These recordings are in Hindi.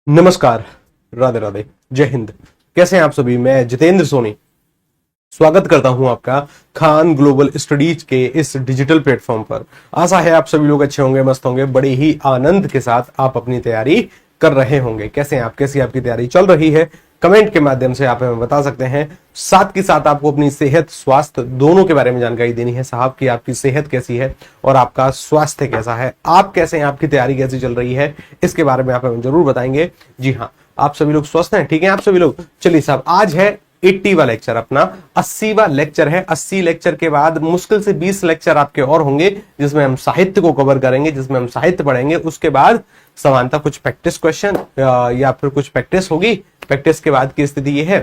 नमस्कार, राधे राधे, जय हिंद। कैसे हैं आप सभी? मैं जितेंद्र सोनी स्वागत करता हूं आपका खान ग्लोबल स्टडीज के इस डिजिटल प्लेटफॉर्म पर। आशा है आप सभी लोग अच्छे होंगे, मस्त होंगे, बड़े ही आनंद के साथ आप अपनी तैयारी कर रहे होंगे। कैसे हैं आप? कैसी आपकी तैयारी चल रही है? कमेंट के माध्यम से आप हमें बता सकते हैं। साथ के साथ आपको अपनी सेहत स्वास्थ्य दोनों के बारे में जानकारी देनी है साहब कि आपकी सेहत कैसी है और आपका स्वास्थ्य कैसा है, आप कैसे हैं, आपकी तैयारी कैसी चल रही है, इसके बारे में आप हमें जरूर बताएंगे। जी हाँ, आप सभी लोग स्वस्थ हैं? ठीक है आप सभी लोग? चलिए साहब, आज है 80वां लेक्चर, अपना 80वां लेक्चर है। 80 लेक्चर के बाद मुश्किल से 20 लेक्चर आपके और होंगे जिसमें हम साहित्य को कवर करेंगे, जिसमें हम साहित्य पढ़ेंगे। उसके बाद समानता कुछ प्रैक्टिस क्वेश्चन या फिर कुछ प्रैक्टिस होगी। प्रैक्टिस के बाद की स्थिति यह है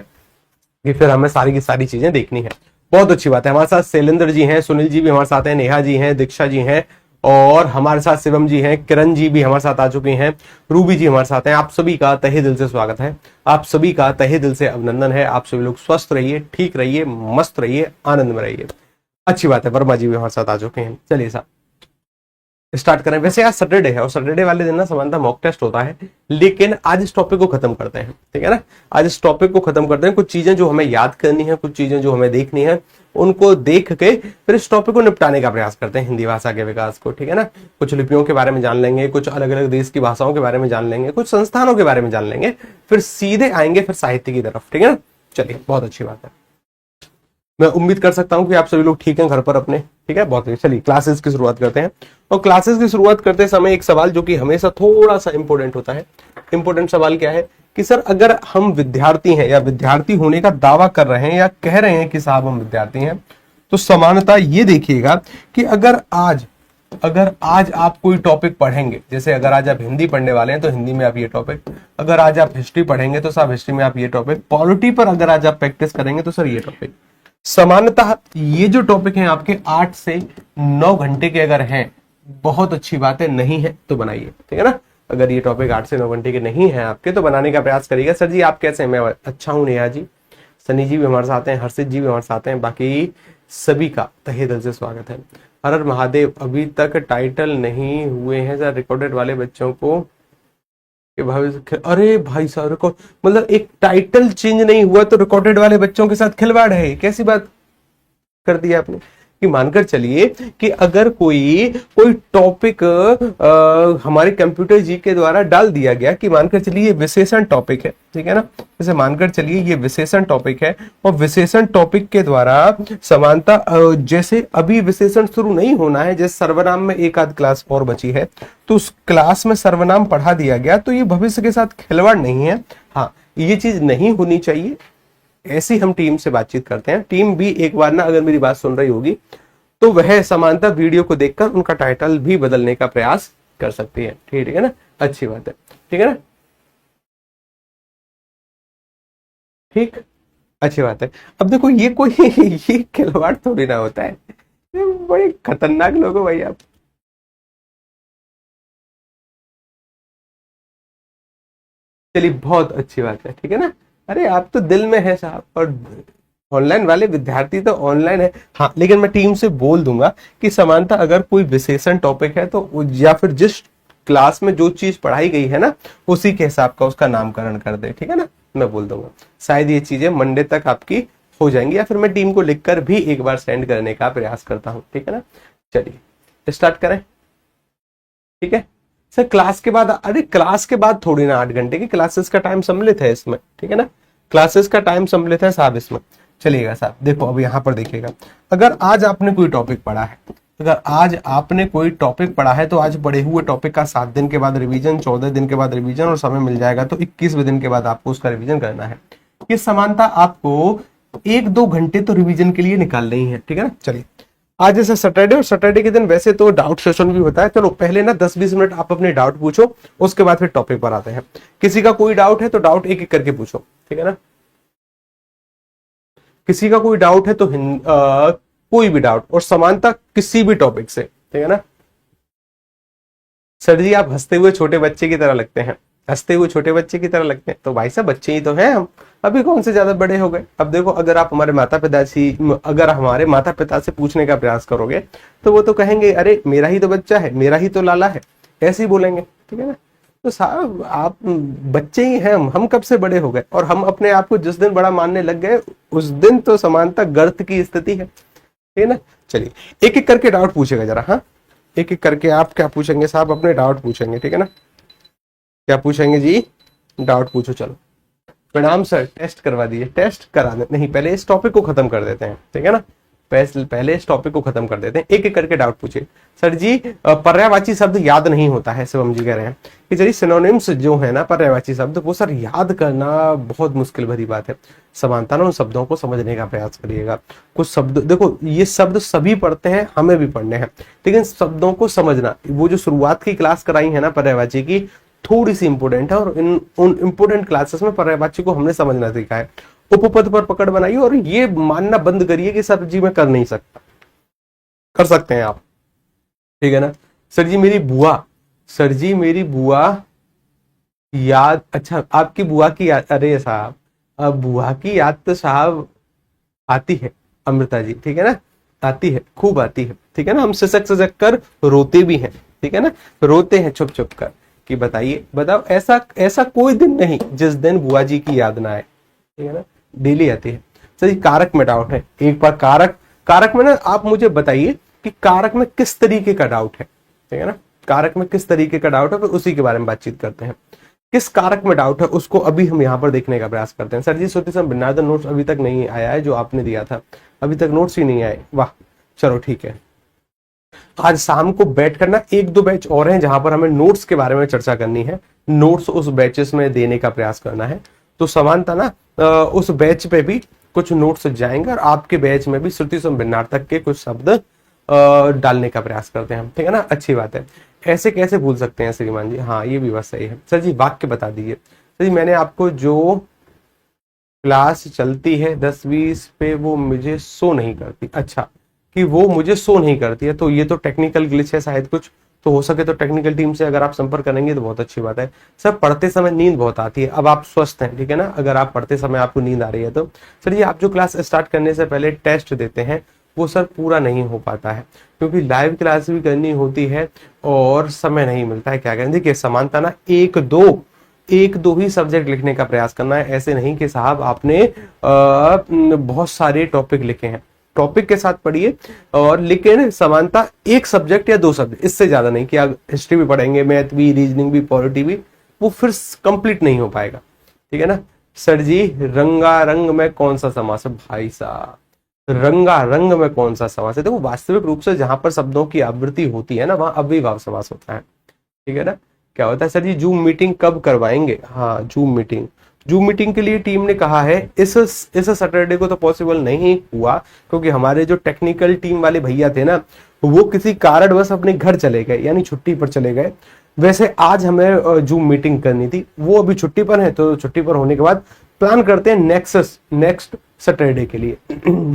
कि फिर हमें सारी की सारी चीजें देखनी है। बहुत अच्छी बात है। हमारे साथ शैलेंद्र जी हैं, सुनील जी भी हमारे साथ हैं, नेहा जी हैं, दीक्षा जी हैं और हमारे साथ शिवम जी हैं, किरण जी भी हमारे साथ आ चुकी हैं, रूबी जी हमारे साथ हैं। आप सभी का तहे दिल से स्वागत है, आप सभी का तहे दिल से अभिनंदन है। आप सभी लोग स्वस्थ रहिए, ठीक रहिए, मस्त रहिए, आनंद में रहिए। अच्छी बात है। वर्मा जी भी हमारे साथ आ चुके हैं। चलिए साहब स्टार्ट करें। वैसे आज सैटरडे है और सैटरडे वाले दिन ना समानता मॉक टेस्ट होता है, लेकिन आज इस टॉपिक को खत्म करते हैं। ठीक है ना, आज इस टॉपिक को खत्म करते हैं। कुछ चीजें जो हमें याद करनी है, कुछ चीजें जो हमें देखनी है, उनको देख के फिर इस टॉपिक को निपटाने का प्रयास करते हैं, हिंदी भाषा के विकास को। ठीक है ना, कुछ लिपियों के बारे में जान लेंगे, कुछ अलग अलग देश की भाषाओं के बारे में जान लेंगे, कुछ संस्थानों के बारे में जान लेंगे, फिर सीधे आएंगे फिर साहित्य की तरफ। ठीक है ना, चलिए बहुत अच्छी बात है। मैं उम्मीद कर सकता हूं कि आप सभी लोग ठीक हैं घर पर अपने। ठीक है, बहुत अच्छी। चलिए क्लासेस की शुरुआत करते हैं। और क्लासेस की शुरुआत करते समय एक सवाल जो कि हमेशा थोड़ा सा इंपॉर्टेंट होता है। इंपॉर्टेंट सवाल क्या है कि सर अगर हम विद्यार्थी हैं या विद्यार्थी होने का दावा कर रहे हैं या कह रहे हैं कि साहब हम विद्यार्थी हैं, तो समानता ये देखिएगा कि अगर आज आप कोई टॉपिक पढ़ेंगे, जैसे अगर आज आप हिंदी पढ़ने वाले हैं तो हिंदी में आप ये टॉपिक, अगर आज आप हिस्ट्री पढ़ेंगे तो साहब हिस्ट्री में आप ये टॉपिक, पॉलिटी पर अगर आज आप प्रैक्टिस करेंगे तो सर ये टॉपिक। समानतः ये जो टॉपिक हैं आपके 8 से 9 घंटे के अगर हैं, बहुत अच्छी बात है। नहीं है तो बनाइए। ठीक है ना, अगर ये टॉपिक 8 से 9 घंटे के नहीं है आपके तो बनाने का प्रयास करिएगा। सर जी आप कैसे हैं? मैं अच्छा हूं। नेहा जी, सनी जी भी हमारे साथ हैं, हर्षित जी भी हमारे साथ हैं, बाकी सभी का तहे दिल से स्वागत है। हर हर महादेव। अभी तक टाइटल नहीं हुए हैं सर रिकॉर्डेड वाले बच्चों को कि भविष्य। अरे भाई साहब, मतलब एक टाइटल चेंज नहीं हुआ तो रिकॉर्डेड वाले बच्चों के साथ खिलवाड़ है? कैसी बात कर दिया आपने कि मानकर चलिए कि अगर कोई टॉपिक हमारे कंप्यूटर जी के द्वारा डाल दिया गया कि मानकर चलिए ये विशेषण टॉपिक है। ठीक है ना, जैसे मानकर चलिए ये विशेषण टॉपिक है और विशेषण टॉपिक के द्वारा समानता जैसे अभी विशेषण शुरू नहीं होना है, जैसे सर्वनाम में एक आध क्लास और बची है तो उस क्लास में सर्वनाम पढ़ा दिया गया, तो ये भविष्य के साथ खिलवाड़ नहीं है। हाँ, ये चीज नहीं होनी चाहिए। ऐसी हम टीम से बातचीत करते हैं। टीम भी एक बार ना अगर मेरी बात सुन रही होगी तो वह समानता वीडियो को देखकर उनका टाइटल भी बदलने का प्रयास कर सकती है। ठीक है ना, अच्छी बात है। ठीक है ना, ठीक, अच्छी बात है। अब देखो ये कोई ये खिलवाड़ थोड़ी ना होता है, ये बड़े खतरनाक लोग हो भाई आप। चलिए बहुत अच्छी बात है। ठीक है ना, अरे आप तो दिल में है साहब। और ऑनलाइन वाले विद्यार्थी तो ऑनलाइन है। हाँ, लेकिन मैं टीम से बोल दूंगा कि समानता अगर कोई विशेषण टॉपिक है तो या फिर जिस क्लास में जो चीज पढ़ाई गई है ना उसी के हिसाब का उसका नामकरण कर दे। ठीक है ना, मैं बोल दूंगा। शायद ये चीजें मंडे तक आपकी हो जाएंगी या फिर मैं टीम को लिखकर भी एक बार सेंड करने का प्रयास करता हूँ। ठीक है ना, चलिए स्टार्ट करें। ठीक है सर, क्लास के बाद, अरे क्लास के बाद थोड़ी ना 8 घंटे की क्लासेस का टाइम सम्मिलित है इसमें। ठीक है ना, क्लासेस का टाइम सम्मिलित है साहब इसमें। चलिएगा साहब, देखो अब यहां पर देखिएगा, अगर आज आपने कोई टॉपिक पढ़ा है, अगर आज आपने कोई टॉपिक पढ़ा है तो आज पढ़े हुए टॉपिक का 7 दिन के बाद रिवीजन, 14 दिन के बाद रिवीजन और समय मिल जाएगा तो 21वें दिन के बाद आपको उसका रिवीजन करना है। ये समानता आपको 1-2 घंटे तो रिवीजन के लिए निकालने ही है। ठीक है ना, चलिए आज जैसे सैटरडे और सैटरडे के दिन वैसे तो डाउट सेशन भी होता है। चलो पहले ना 10-20 मिनट आप अपने डाउट पूछो, उसके बाद फिर टॉपिक पर आते हैं। किसी का कोई डाउट है तो डाउट एक एक करके पूछो। ठीक है ना, किसी का कोई डाउट है तो कोई भी डाउट और समानता किसी भी टॉपिक से। ठीक है ना, सर जी आप हंसते हुए छोटे बच्चे की तरह लगते हैं, हंसते हुए छोटे बच्चे की तरह लगते हैं। तो भाई साहब बच्चे ही तो हैं हम, अभी कौन से ज्यादा बड़े हो गए। अब देखो अगर आप हमारे माता पिता से पूछने का प्रयास करोगे तो वो तो कहेंगे अरे मेरा ही तो बच्चा है, मेरा ही तो लाला है, ऐसे ही बोलेंगे। ठीक है ना, तो साहब आप बच्चे ही हैं, हम कब से बड़े हो गए, और हम अपने आप को जिस दिन बड़ा मानने लग गए उस दिन तो समानता गर्त की स्थिति है, ठीक है ना। चलिए एक एक करके डाउट पूछेगा जरा, हाँ एक एक करके आप क्या पूछेंगे साहब, अपने डाउट पूछेंगे, ठीक है ना। क्या पूछेंगे जी, डाउट पूछो। चलो प्रणाम सर, टेस्ट करवा दीजिए, टेस्ट करा दे, नहीं पहले इस टॉपिक को खत्म कर देते हैं, ठीक है ना। पहले इस टॉपिक को खत्म कर देते हैं, एक एक करके डाउट पूछे। सर जी पर्यायवाची शब्द याद नहीं होता है, शिवम जी कह रहे हैं कि सर सिनोनिम्स जो है ना पर्यायवाची शब्द, वो सर याद करना बहुत मुश्किल भरी बात है। समानता ना उन शब्दों को समझने का प्रयास करिएगा। कुछ शब्द देखो, ये शब्द सभी पढ़ते हैं, हमें भी पढ़ने हैं, लेकिन शब्दों को समझना, वो जो शुरुआत की क्लास कराई है ना पर्यायवाची की, थोड़ी सी इंपोर्टेंट है, और उन इंपोर्टेंट क्लासेस में पर्यायवाची को हमने समझना सीखा है। उपपद पर पकड़ बनाइए और ये मानना बंद करिए कि सर जी मैं कर नहीं सकता, कर सकते हैं आप, ठीक है ना। सर जी मेरी बुआ, सर जी मेरी बुआ याद, अच्छा आपकी बुआ की याद, अरे साहब अब बुआ की याद तो साहब आती है अमृता जी, ठीक है ना, आती है, खूब आती है, ठीक है ना। हम सिसक सिसक कर रोते भी हैं, ठीक है ना, रोते हैं छुप छुप कर कि बताइए बताओ, ऐसा ऐसा कोई दिन नहीं जिस दिन बुआ जी की याद ना आए, ठीक है ना, डेली आती है। सर कारक में डाउट है, एक बार कारक, कारक में ना आप मुझे बताइए कि कारक में किस तरीके का डाउट है, ठीक है ना, कारक में किस तरीके का डाउट है, फिर उसी के बारे में बातचीत करते हैं। किस कारक में डाउट है उसको अभी हम यहाँ पर देखने का प्रयास करते हैं। सर जी श्रुति सर बिनादर नोट्स अभी तक नहीं आया है जो आपने दिया था, अभी तक नोट्स ही नहीं आए, वाह चलो ठीक है। आज शाम को बैठ करना, एक दो बैच और हैं जहां पर हमें नोट्स के बारे में चर्चा करनी है, नोट्स उस बैचेस में देने का प्रयास करना है। तो समानता ना उस बैच पे भी कुछ नोट्स जाएंगे और आपके बैच में भी श्रुति सम भिन्नार तक के कुछ शब्द डालने का प्रयास करते हैं हम, ठीक है ना, अच्छी बात है। ऐसे कैसे भूल सकते हैं श्रीमान जी, हाँ ये भी बात सही है। सर जी वाक्य बता दीजिए। सर जी मैंने आपको जो क्लास चलती है 10-20 पे वो मुझे शो नहीं करती, अच्छा कि वो मुझे शो नहीं करती है, तो ये तो टेक्निकल ग्लिच है शायद कुछ, तो हो सके तो टेक्निकल टीम से अगर आप संपर्क करेंगे तो बहुत अच्छी बात है। सर पढ़ते समय नींद बहुत आती है, अब आप स्वस्थ हैं, ठीक है ना, अगर आप पढ़ते समय आपको नींद आ रही है तो सर जी आप जो क्लास स्टार्ट करने से पहले टेस्ट देते हैं वो सर पूरा नहीं हो पाता है, क्योंकि लाइव क्लास भी करनी होती है और समय नहीं मिलता है। क्या करें, देखिए समानता ना एक दो ही सब्जेक्ट लिखने का प्रयास करना है, ऐसे नहीं कि साहब आपने बहुत सारे टॉपिक लिखे हैं, टॉपिक के साथ पढ़िए, और लेकिन समानता एक सब्जेक्ट या दो सब्जेक्ट, इससे ज्यादा नहीं कि आप हिस्ट्री भी पढ़ेंगे, मैथ भी, रीजनिंग भी, पॉलिटी भी, वो फिर कंप्लीट नहीं हो पाएगा, ठीक है ना। सर जी रंगारंग में कौन सा समास है, भाई साहब रंगारंग में कौन सा समास है, देखो वास्तविक रूप से जहां पर शब्दों की आवृत्ति होती है ना वहां अव्ययीभाव समास होता है, ठीक है ना। क्या होता है सर जी, जूम मीटिंग कब करवाएंगे, हाँ जूम मीटिंग के लिए टीम ने कहा है इस सैटरडे को तो पॉसिबल नहीं हुआ, क्योंकि हमारे जो टेक्निकल टीम वाले भैया थे ना वो किसी कारणवश अपने घर चले गए, यानी छुट्टी पर चले गए। वैसे आज हमें जूम मीटिंग करनी थी, वो अभी छुट्टी पर है, तो छुट्टी पर होने के बाद प्लान करते हैं नेक्स्ट सैटरडे के लिए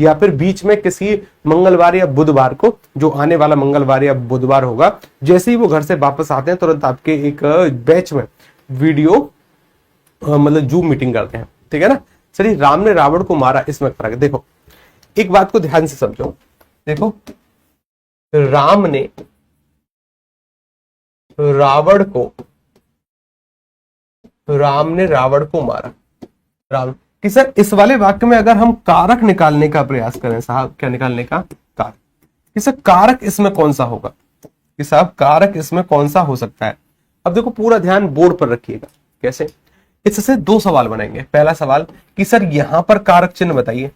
या फिर बीच में किसी मंगलवार या बुधवार को, जो आने वाला मंगलवार या बुधवार होगा, जैसे ही वो घर से वापस आते हैं तुरंत आपके एक बैच में वीडियो मतलब जूम मीटिंग करते हैं, ठीक है ना। चलिए राम ने रावण को मारा, इसमें फर्क है। देखो एक बात को ध्यान से समझो, देखो राम ने रावण को मारा, राम कि सर इस वाले वाक्य में अगर हम कारक निकालने का प्रयास करें साहब, क्या निकालने का, कारक, कि सर कारक इसमें कौन सा होगा, कि साहब कारक इसमें कौन सा हो सकता है। अब देखो पूरा ध्यान बोर्ड पर रखिएगा, कैसे, इससे दो सवाल बनेंगे। पहला सवाल कि सर यहां पर कारक चिन्ह बताइए,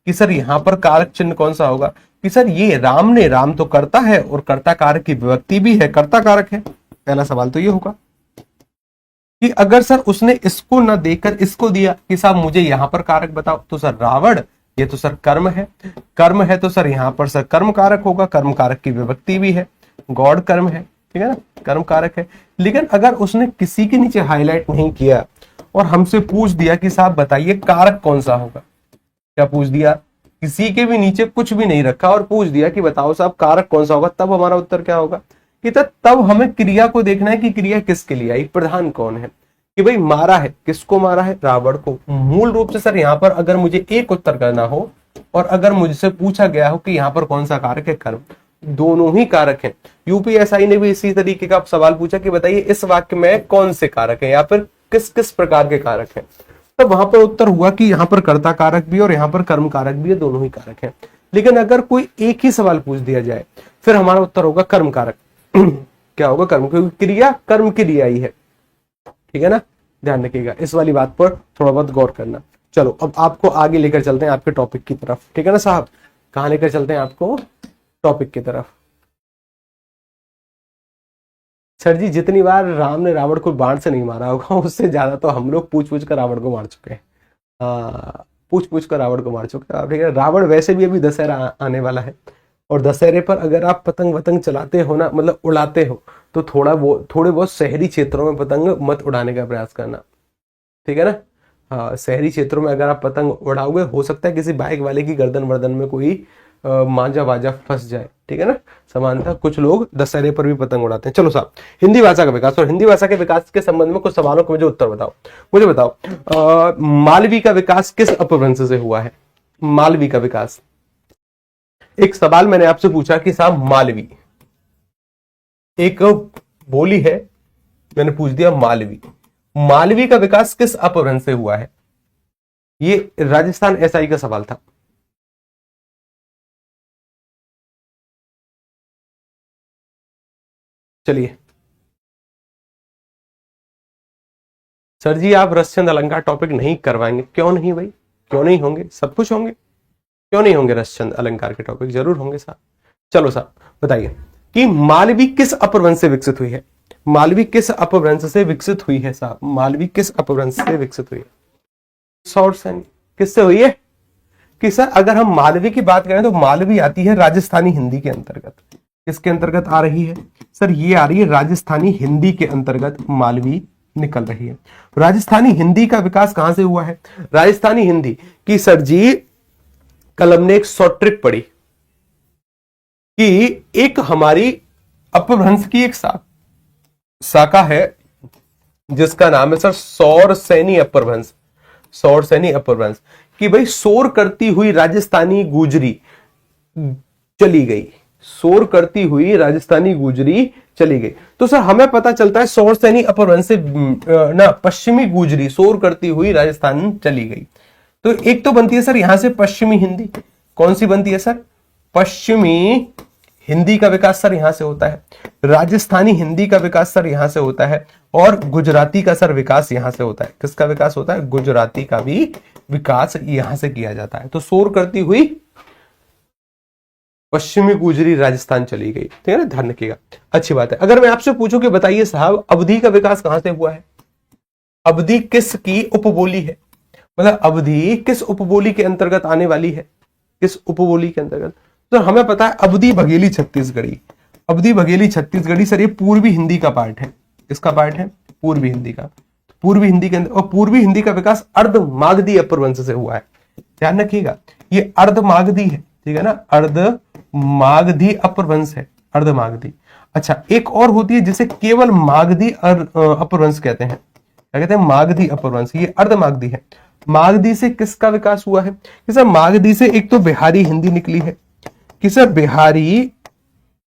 कि सर यहां पर कारक चिन्ह कौन सा होगा, कि सर ये राम ने, राम तो करता है और कर्ता कारक की विभक्ति भी है, कर्ता कारक है। पहला सवाल तो ये होगा कि अगर सर उसने इसको ना देकर इसको दिया कि साहब मुझे यहां पर कारक बताओ, तो सर रावण ये तो सर कर्म है तो सर यहां पर सर कर्म कारक होगा, कर्म कारक की विभक्ति भी है, गॉड कर्म है, ठीक है ना, कर्म कारक है। लेकिन अगर उसने किसी के नीचे हाईलाइट नहीं किया और हमसे पूछ दिया कि साहब बताइए कारक कौन सा होगा, क्या पूछ दिया, किसी के भी नीचे कुछ भी नहीं रखा और पूछ दिया कि बताओ साहब कारक कौन सा होगा, तब हमारा उत्तर क्या होगा, कि तब हमें क्रिया को देखना है कि क्रिया किसके लिए आई, प्रधान कौन है, कि भाई मारा है, किसको मारा है, रावण को। मूल रूप से सर यहां पर अगर मुझे एक उत्तर करना हो और अगर मुझसे पूछा गया हो कि यहां पर कौन सा कारक है, कर्म, दोनों ही कारक हैं। यूपीएसआई ने भी इसी तरीके का सवाल पूछा कि बताइए इस वाक्य में कौन से कारक हैं या फिर किस किस प्रकार के कारक हैं। तो वहां पर उत्तर हुआ कि यहाँ पर कर्ता कारक भी और यहाँ पर कर्म कारक भी है, दोनों ही कारक हैं। लेकिन अगर कोई एक ही सवाल पूछ दिया जाए फिर हमारा उत्तर होगा कर्म कारक। क्या होगा? कर्म, क्योंकि क्रिया कर्म की रिया ही है। ठीक है ना, ध्यान रखिएगा, इस वाली बात पर थोड़ा बहुत गौर करना। चलो अब आपको आगे लेकर चलते हैं आपके टॉपिक की तरफ। ठीक है ना साहब, कहां लेकर चलते हैं आपको? टॉपिक की तरफ। सर जी जितनी बार राम ने रावण को बाण से नहीं मारा होगा उससे ज्यादा तो हम लोग पूछ पूछ कर रावण को मार चुके हैं। पूछ पूछ कर रावण को मार चुके हैं। ठीक है, रावण वैसे भी अभी दशहरा आने वाला है और दशहरे पर अगर आप पतंग वतंग चलाते हो ना, मतलब उड़ाते हो, तो थोड़े बहुत शहरी क्षेत्रों में पतंग मत उड़ाने का प्रयास करना। ठीक है ना, हाँ, शहरी क्षेत्रों में अगर आप पतंग उड़ाओगे हो सकता है किसी बाइक वाले की गर्दन वर्दन में कोई मांझा वाजा फंस जाए। ठीक है ना, समानता कुछ लोग दशहरे पर भी पतंग उड़ाते हैं। चलो साहब, हिंदी भाषा का विकास और हिंदी भाषा के विकास के संबंध में कुछ सवालों को मुझे उत्तर बताओ। मुझे बताओ मालवी का विकास किस अपभ्रंश से हुआ है? मालवी का विकास, एक सवाल मैंने आपसे पूछा कि साहब मालवी एक बोली है, मैंने पूछ दिया मालवी, मालवी का विकास किस अपभ्रंश से हुआ है? ये राजस्थान एसआई का सवाल था। चलिए सर जी आप रसचंद अलंकार टॉपिक नहीं करवाएंगे? क्यों नहीं भाई, क्यों नहीं होंगे? सब कुछ होंगे, क्यों नहीं होंगे? रसचंद अलंकार के टॉपिक जरूर होंगे साहब। चलो साहब बताइए कि मालवी किस अपभ्रंश से विकसित हुई है? मालवी किस अपभ्रंश से विकसित हुई है साहब? मालवी किस अपभ्रंश से विकसित हुई है? सौरसेनी किससे हुई है? कि सर अगर हम मालवी की बात करें तो मालवी आती है राजस्थानी हिंदी के अंतर्गत। किसके अंतर्गत आ रही है सर? ये आ रही है राजस्थानी हिंदी के अंतर्गत मालवी निकल रही है। राजस्थानी हिंदी का विकास कहां से हुआ है? राजस्थानी हिंदी की सर जी कल हमने एक शॉर्ट ट्रिक पढ़ी कि एक हमारी अपभ्रंश की एक शाखा है जिसका नाम है सर सौरसेनी अपभ्रंश। सौरसेनी अपभ्रंश कि भाई शोर करती हुई राजस्थानी गुजरी चली गई, शोर करती हुई राजस्थानी गुजरी चली गई। तो सर हमें पता चलता है सौरसेनी अपभ्रंश से ना पश्चिमी गुजरी शोर करती हुई राजस्थान चली गई। तो एक तो बनती है सर यहां से पश्चिमी हिंदी, कौन सी बनती है सर? पश्चिमी हिंदी का विकास सर यहां से होता है, राजस्थानी हिंदी का विकास सर यहां से होता है और गुजराती का सर विकास यहां से होता है। किसका विकास होता है? गुजराती का भी विकास यहां से किया जाता है। तो शोर करती हुई पश्चिमी गुजरी राजस्थान चली गई। ठीक है ना, ध्यान रखिएगा, अच्छी बात है। अगर मैं आपसे पूछूं कि बताइए साहब अवधि का विकास कहां से हुआ है? अवधि किस की उपबोली है? मतलब अवधि किस उपबोली के अंतर्गत आने वाली है? किस उपबोली के अंतर्गत? तो हमें पता है अवधि बघेली छत्तीसगढ़ी। अवधि बघेली छत्तीसगढ़ी सर ये पूर्वी हिंदी का पार्ट है। किसका पार्ट है? पूर्वी हिंदी का। पूर्वी हिंदी के अंदर, और पूर्वी हिंदी का विकास अर्ध मागधी अपभ्रंश से हुआ है। ध्यान रखिएगा ये अर्ध मागधी है। ठीक है ना, अर्ध मागधी अपभ्रंश है, अर्ध मागधी। अच्छा एक और होती है जिसे केवल मागधी अपभ्रंश कहते हैं। क्या कहते हैं? मागधी अपभ्रंश। ये अर्ध मागधी है। मागधी से किसका विकास हुआ है? कि सर मागधी से एक तो बिहारी हिंदी निकली है कि सर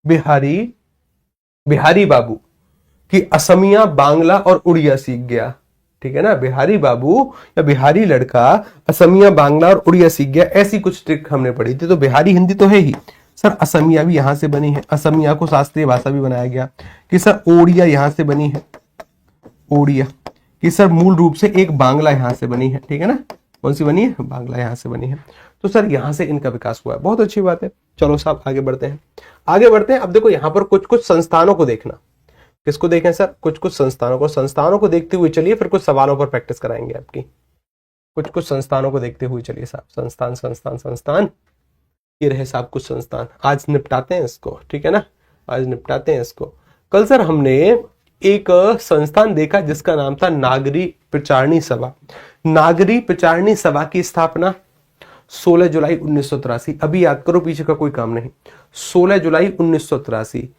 बिहारी बाबू कि असमिया बांग्ला और उड़िया सीख गया। ठीक है ना, बिहारी बाबू या बिहारी लड़का असमिया बांग्ला और उड़िया सीख गया, ऐसी कुछ ट्रिक हमने पढ़ी थी। तो बिहारी हिंदी तो है ही सर, असमिया भी यहां से बनी है, असमिया को शास्त्रीय भाषा भी बनाया गया। कि सर ओडिया यहां से बनी है, ओडिया कि सर मूल रूप से एक बांग्ला यहां से बनी है। ठीक है ना, कौन सी बनी है? बांग्ला यहां से बनी है। तो सर यहां से इनका विकास हुआ है, बहुत अच्छी बात है। चलो साहब आगे बढ़ते हैं, आगे बढ़ते हैं। अब देखो यहां पर कुछ कुछ संस्थानों को देखना। किसको देखें सर? कुछ कुछ संस्थानों को देखते हुए चलिए, फिर कुछ सवालों पर प्रैक्टिस कराएंगे आपकी। कुछ कुछ संस्थानों को देखते हुए चलिए साहब। संस्थान संस्थान संस्थान, ये रहे साहब कुछ संस्थान, आज निपटाते हैं इसको। ठीक है ना, आज निपटाते हैं इसको। कल सर हमने एक संस्थान देखा जिसका नाम था नागरी प्रचारणी सभा। नागरी प्रचारणी सभा की स्थापना 16 जुलाई 1983। अभी याद करो, पीछे का कोई काम नहीं। 16 जुलाई 1983।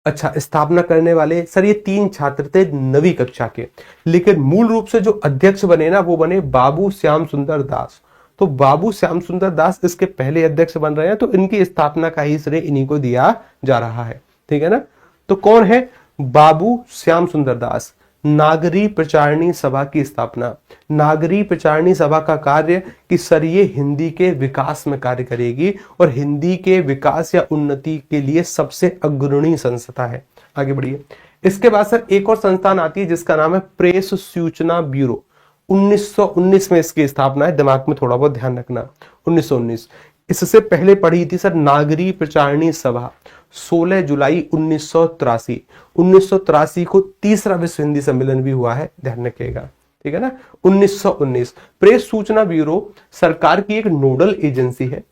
अच्छा, स्थापना करने वाले सर ये 3 छात्र थे 9वीं कक्षा के, लेकिन मूल रूप से जो अध्यक्ष बने ना वो बने बाबू श्याम सुंदर दास। तो बाबू श्याम सुंदर दास इसके पहले अध्यक्ष बन रहे हैं, तो इनकी स्थापना का ही श्रेय इन्हीं को दिया जा रहा है। ठीक है ना। तो कौन है? बाबू श्याम सुंदर दास। नागरी प्रचारणी सभा की स्थापना। नागरी प्रचारणी सभा का कार्य कि सर ये हिंदी के विकास में कार्य करेगी और हिंदी के विकास या उन्नति के लिए सबसे अग्रणी संस्था है। आगे बढ़िए। इसके बाद सर एक और संस्थान आती है जिसका नाम है प्रेस सूचना ब्यूरो। 1919 में इसकी स्थापना है, दिमाग में थोड़ा बहुत ध्यान रखना, 1919। इससे पहले पढ़ी थी सर नागरी प्रचारणी सभा, 16 जुलाई 1983। 1983 को तीसरा विश्व हिंदी सम्मेलन भी हुआ है, ध्यान रखिएगा। ठीक है ना। 1919। प्रेस सूचना ब्यूरो सरकार की एक नोडल एजेंसी है,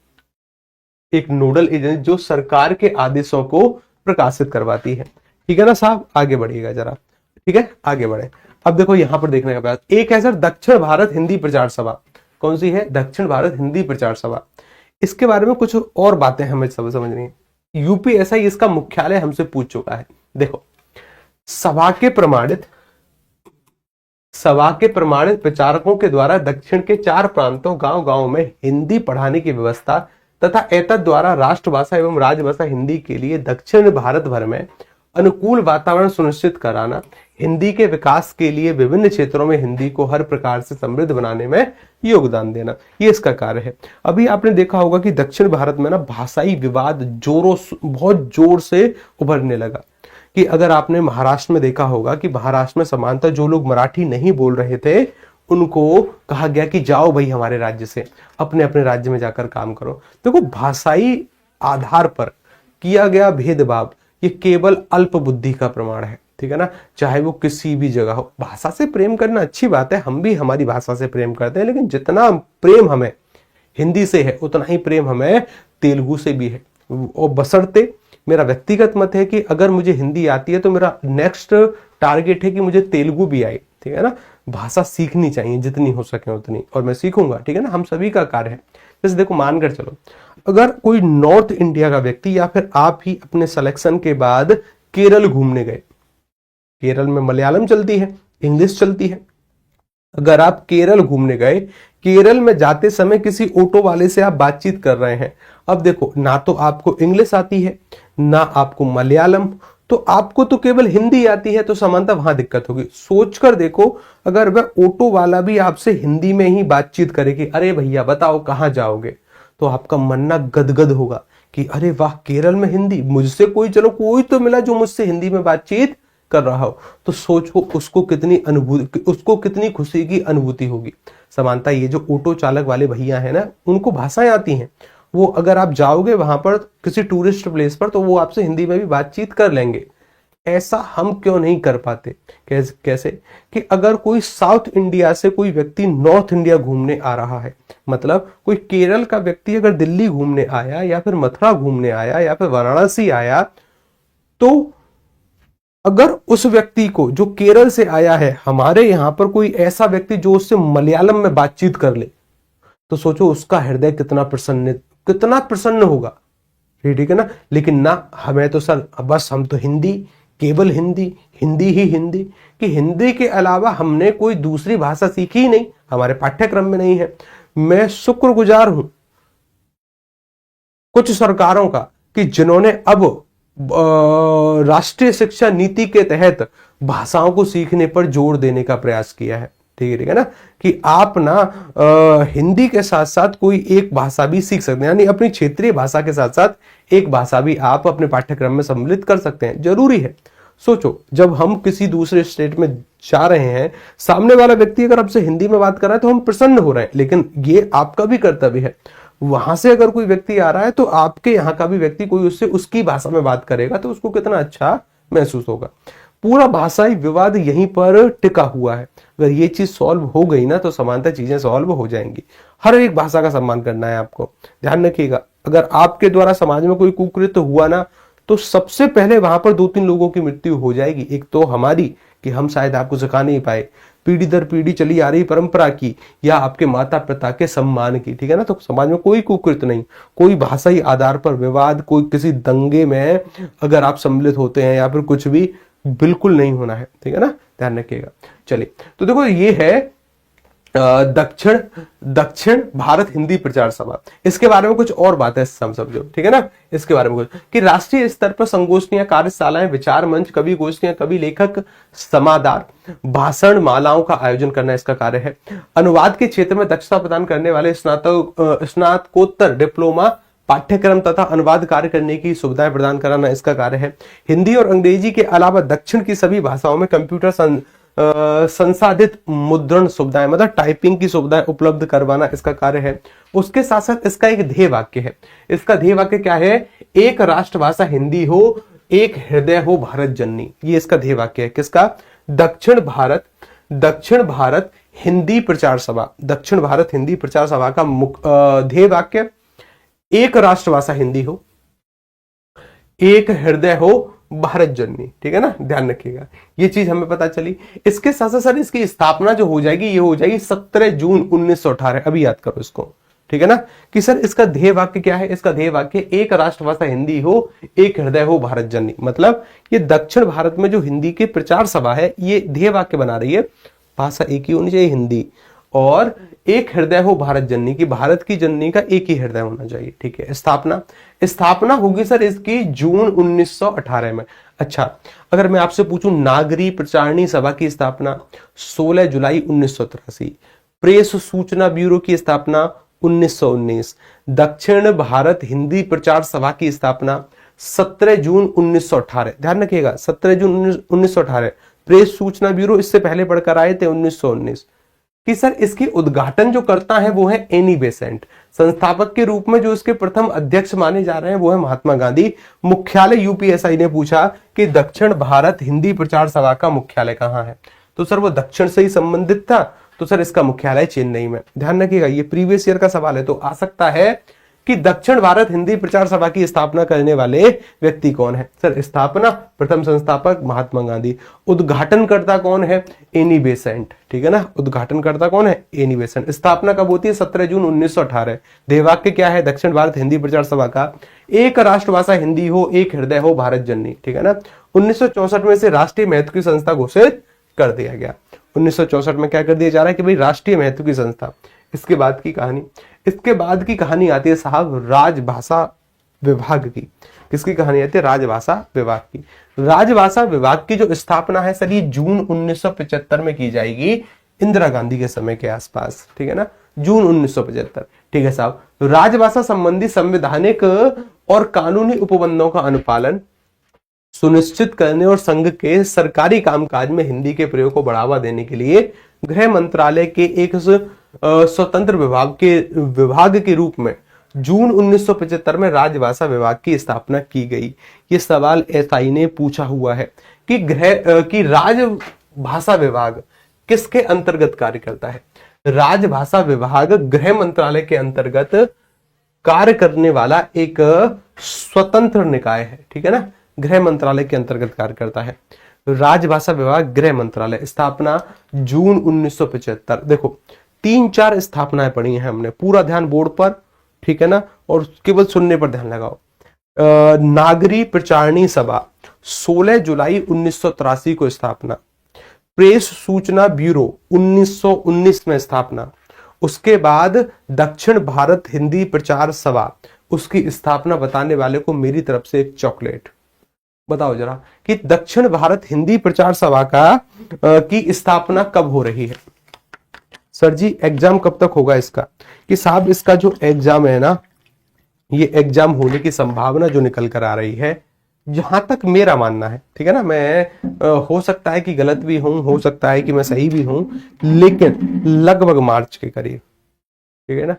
एक नोडल एजेंसी जो सरकार के आदेशों को प्रकाशित करवाती है। ठीक है ना साहब। आगे बढ़िएगा जरा। ठीक है, आगे बढ़े। अब देखो यहां पर देखने का प्रयास, एक है सर दक्षिण भारत हिंदी प्रचार सभा। कौन सी है? दक्षिण भारत हिंदी प्रचार सभा। इसके बारे में कुछ और बातें हमें सब समझनी है। यूपीएसआई इसका मुख्यालय हमसे पूछ चुका है। देखो, सभा के प्रमाणित प्रचारकों के द्वारा दक्षिण के 4 प्रांतों गांव गांव में हिंदी पढ़ाने की व्यवस्था तथा एतद द्वारा राष्ट्रभाषा एवं राजभाषा हिंदी के लिए दक्षिण भारत भर में अनुकूल वातावरण सुनिश्चित कराना, हिंदी के विकास के लिए विभिन्न क्षेत्रों में हिंदी को हर प्रकार से समृद्ध बनाने में योगदान देना, ये इसका कार्य है। अभी आपने देखा होगा कि दक्षिण भारत में ना भाषाई विवाद बहुत जोर से उभरने लगा। कि अगर आपने महाराष्ट्र में देखा होगा कि महाराष्ट्र में समानता जो लोग मराठी नहीं बोल रहे थे उनको कहा गया कि जाओ भाई हमारे राज्य से, अपने अपने राज्य में जाकर काम करो। देखो, भाषाई आधार पर किया गया भेदभाव ये केवल अल्प बुद्धि का प्रमाण है। ठीक है ना। चाहे वो किसी भी जगह हो, भाषा से प्रेम करना अच्छी बात है, हम भी हमारी भाषा से प्रेम करते हैं, लेकिन जितना प्रेम हमें हिंदी से है उतना ही प्रेम हमें तेलुगु से भी है। और बशर्ते, मेरा व्यक्तिगत मत है कि अगर मुझे हिंदी आती है तो मेरा नेक्स्ट टारगेट है कि मुझे तेलुगु भी आए। ठीक है ना। भाषा सीखनी चाहिए जितनी हो सके उतनी, और मैं सीखूंगा। ठीक है ना। हम सभी का कार्य है। जैसे देखो, मानकर चलो अगर कोई नॉर्थ इंडिया का व्यक्ति या फिर आप ही अपने सिलेक्शन के बाद केरल घूमने गए, केरल में मलयालम चलती है, इंग्लिश चलती है। अगर आप केरल घूमने गए, केरल में जाते समय किसी ऑटो वाले से आप बातचीत कर रहे हैं, अब देखो ना तो आपको इंग्लिश आती है ना आपको मलयालम, तो आपको तो केवल हिंदी आती है, तो समानता वहां दिक्कत होगी। सोचकर देखो, अगर वह ऑटो वाला भी आपसे हिंदी में ही बातचीत करे कि अरे भैया बताओ कहाँ जाओगे, तो आपका मन ना गदगद होगा कि अरे वाह, केरल में हिंदी, मुझसे कोई कोई तो मिला जो मुझसे हिंदी में बातचीत कर रहा हो। तो सोचो उसको कितनी खुशी की अनुभूति होगी। समानता ये जो ऑटो चालक वाले भैया है ना, उनको भाषाएं आती हैं, वो अगर आप जाओगे वहां पर किसी टूरिस्ट प्लेस पर तो वो आपसे हिंदी में भी बातचीत कर लेंगे। ऐसा हम क्यों नहीं कर पाते? कैसे कि अगर कोई साउथ इंडिया से कोई व्यक्ति नॉर्थ इंडिया घूमने आ रहा है, मतलब कोई केरल का व्यक्ति अगर दिल्ली घूमने आया या फिर मथुरा घूमने आया या फिर वाराणसी आया, तो अगर उस व्यक्ति को जो केरल से आया है, हमारे यहां पर कोई ऐसा व्यक्ति जो उससे मलयालम में बातचीत कर ले, तो सोचो उसका हृदय कितना प्रसन्न होगा। ठीक है ना। लेकिन ना, हमें तो सर बस हम तो हिंदी, केवल हिंदी, हिंदी ही हिंदी, कि हिंदी के अलावा हमने कोई दूसरी भाषा सीखी ही नहीं, हमारे पाठ्यक्रम में नहीं है। मैं शुक्रगुजार हूं कुछ सरकारों का कि जिन्होंने अब राष्ट्रीय शिक्षा नीति के तहत भाषाओं को सीखने पर जोर देने का प्रयास किया है। ठीक है ना, कि आप ना हिंदी के साथ साथ कोई एक भाषा भी सीख सकते हैं, यानी अपनी क्षेत्रीय भाषा के साथ साथ एक भाषा भी आप अपने पाठ्यक्रम में सम्मिलित कर सकते हैं, जरूरी है। सोचो, जब हम किसी दूसरे स्टेट में जा रहे हैं, सामने वाला व्यक्ति अगर आपसे हिंदी में बात कर रहा है तो हम प्रसन्न हो रहे हैं, लेकिन ये आपका भी कर्तव्य है। वहां से अगर कोई व्यक्ति आ रहा है तो आपके यहाँ का भी व्यक्ति कोई उससे उसकी भाषा में बात करेगा तो उसको कितना अच्छा महसूस होगा। पूरा भाषाई विवाद यहीं पर टिका हुआ है। अगर ये चीज सॉल्व हो गई ना तो समानता चीजें सॉल्व हो जाएंगी। हर एक भाषा का सम्मान करना है आपको, ध्यान रखिएगा। अगर आपके द्वारा समाज में कोई कुकृत्य हुआ ना तो सबसे पहले वहां पर 2-3 लोगों की मृत्यु हो जाएगी। एक तो हमारी कि हम शायद आपको सिखा नहीं पाए, पीढ़ी दर पीढ़ी चली आ रही परंपरा की, या आपके माता पिता के सम्मान की। ठीक है ना। तो समाज में कोई कुकृत्य नहीं, कोई भाषाई आधार पर विवाद, कोई किसी दंगे में अगर आप सम्मिलित होते हैं या फिर कुछ भी, बिल्कुल नहीं होना है। ठीक है ना, ध्यान रखिएगा। चलिए, तो देखो ये है दक्षिण दक्षिण भारत हिंदी प्रचार सभा, इसके बारे में कुछ और बातें समझो, ठीक है ना। इसके बारे में कुछ कि राष्ट्रीय स्तर पर संगोष्ठियां, कार्यशालाएं, विचार मंच, कवि गोष्ठियां, कवि लेखक समादार, भाषण मालाओं का आयोजन करना इसका कार्य है। अनुवाद के क्षेत्र में दक्षता प्रदान करने वाले स्नातकोत्तर डिप्लोमा पाठ्यक्रम तथा अनुवाद कार्य करने की सुविधाएं प्रदान कराना इसका कार्य है। हिंदी और अंग्रेजी के अलावा दक्षिण की सभी भाषाओं में कंप्यूटर संसाधित मुद्रण सुविधाएं, मतलब टाइपिंग की सुविधाएं उपलब्ध करवाना इसका कार्य है। उसके साथ साथ इसका एक ध्येय वाक्य है। इसका ध्येय वाक्य क्या है? एक राष्ट्रभाषा हिंदी हो, एक हृदय हो भारत जननी। ये इसका ध्येय वाक्य है। किसका? दक्षिण भारत हिंदी प्रचार सभा, दक्षिण भारत हिंदी प्रचार सभा का ध्येय वाक्य एक राष्ट्रभाषा हिंदी हो, एक हृदय हो भारत जननी, ठीक है ना, ध्यान रखिएगा। ये चीज हमें पता चली। इसके साथ साथ सर इसकी स्थापना जो हो जाएगी, ये हो जाएगी 17 जून 1918। अभी याद करो इसको, ठीक है ना, कि सर इसका ध्येय वाक्य क्या है? इसका ध्येय वाक्य एक राष्ट्रभाषा हिंदी हो, एक हृदय हो भारत जननी। मतलब ये दक्षिण भारत में जो हिंदी की प्रचार सभा है, ये ध्येय वाक्य बना रही है, भाषा एक ही होनी चाहिए हिंदी, और एक हृदय हो भारत जननी, की भारत की जननी का एक ही हृदय होना चाहिए, ठीक है। स्थापना होगी सर इसकी जून 1918 में। अच्छा, अगर मैं आपसे पूछूं नागरी प्रचारणी सभा की स्थापना 16 जुलाई 1983, प्रेस सूचना ब्यूरो की स्थापना 1919, दक्षिण भारत हिंदी प्रचार सभा की स्थापना 17 जून 1918। ध्यान रखिएगा, 17 जून 1918। प्रेस सूचना ब्यूरो इससे पहले पढ़कर आए थे 1919। कि सर इसकी उद्घाटन जो करता है वो है एनी बेसेंट। संस्थापक के रूप में जो इसके प्रथम अध्यक्ष माने जा रहे हैं वो है महात्मा गांधी। मुख्यालय यूपीएसआई ने पूछा कि दक्षिण भारत हिंदी प्रचार सभा का मुख्यालय कहां है, तो सर वो दक्षिण से ही संबंधित था, तो सर इसका मुख्यालय चेन्नई में। ध्यान रखिएगा, ये प्रीवियस ईयर का सवाल है, तो आ सकता है कि दक्षिण भारत हिंदी प्रचार सभा की स्थापना करने वाले व्यक्ति कौन है? सर स्थापना प्रथम संस्थापक महात्मा गांधी, उद्घाटनकर्ता कौन है? एनी बेसेंट, ठीक है ना, उद्घाटनकर्ता कौन है? Annie Besant. स्थापना कब होती है? 17 जून 1918। ध्येयवाक्य क्या है दक्षिण भारत हिंदी प्रचार सभा का? एक राष्ट्रभाषा हिंदी हो, एक हृदय हो भारत जननी, ठीक है ना। 1964 में से राष्ट्रीय महत्व की संस्था घोषित कर दिया गया। 1964 में क्या कर दिया जा रहा है कि भाई राष्ट्रीय महत्व की संस्था। इसके बाद की कहानी, इसके बाद की कहानी आती है साहब राजभाषा विभाग की। किसकी कहानी आती है? राजभाषा विभाग की। राजभाषा विभाग की जो स्थापना है सर ये जून 1975 में की जाएगी, इंदिरा गांधी के समय के आसपास, ठीक है ना, जून 1975, ठीक है साहब। राजभाषा संबंधी संवैधानिक और कानूनी उपबंधों का अनुपालन सुनिश्चित करने और संघ के सरकारी कामकाज में हिंदी के प्रयोग को बढ़ावा देने के लिए गृह मंत्रालय के एक स्वतंत्र विभाग के रूप में जून 1975 में राजभाषा विभाग की स्थापना की गई। ये सवाल एसआई ने पूछा हुआ है कि राजभाषा विभाग किसके अंतर्गत कार्य करता है? राजभाषा विभाग गृह मंत्रालय के अंतर्गत कार्य करने वाला एक स्वतंत्र निकाय है, ठीक है ना, गृह मंत्रालय के अंतर्गत कार्य करता है। राजभाषा विभाग गृह मंत्रालय, स्थापना जून 1975। देखो 3-4 स्थापनाएं पढ़ी हैं हमने, पूरा ध्यान बोर्ड पर, ठीक है ना, और केवल सुनने पर ध्यान लगाओ। नागरी प्रचारणी सभा 16 जुलाई 1983 को स्थापना, प्रेस सूचना ब्यूरो 1919 में स्थापना, उसके बाद दक्षिण भारत हिंदी प्रचार सभा, उसकी स्थापना बताने वाले को मेरी तरफ से एक चॉकलेट। बताओ जरा कि दक्षिण भारत हिंदी प्रचार सभा की स्थापना कब हो रही है? सर जी एग्जाम कब तक होगा इसका? कि साहब इसका जो एग्जाम है ना, ये एग्जाम होने की संभावना जो निकल कर आ रही है, जहां तक मेरा मानना है, ठीक है ना, मैं हो सकता है कि गलत भी हूं, हो सकता है कि मैं सही भी हूं, लेकिन लगभग मार्च के करीब, ठीक है ना।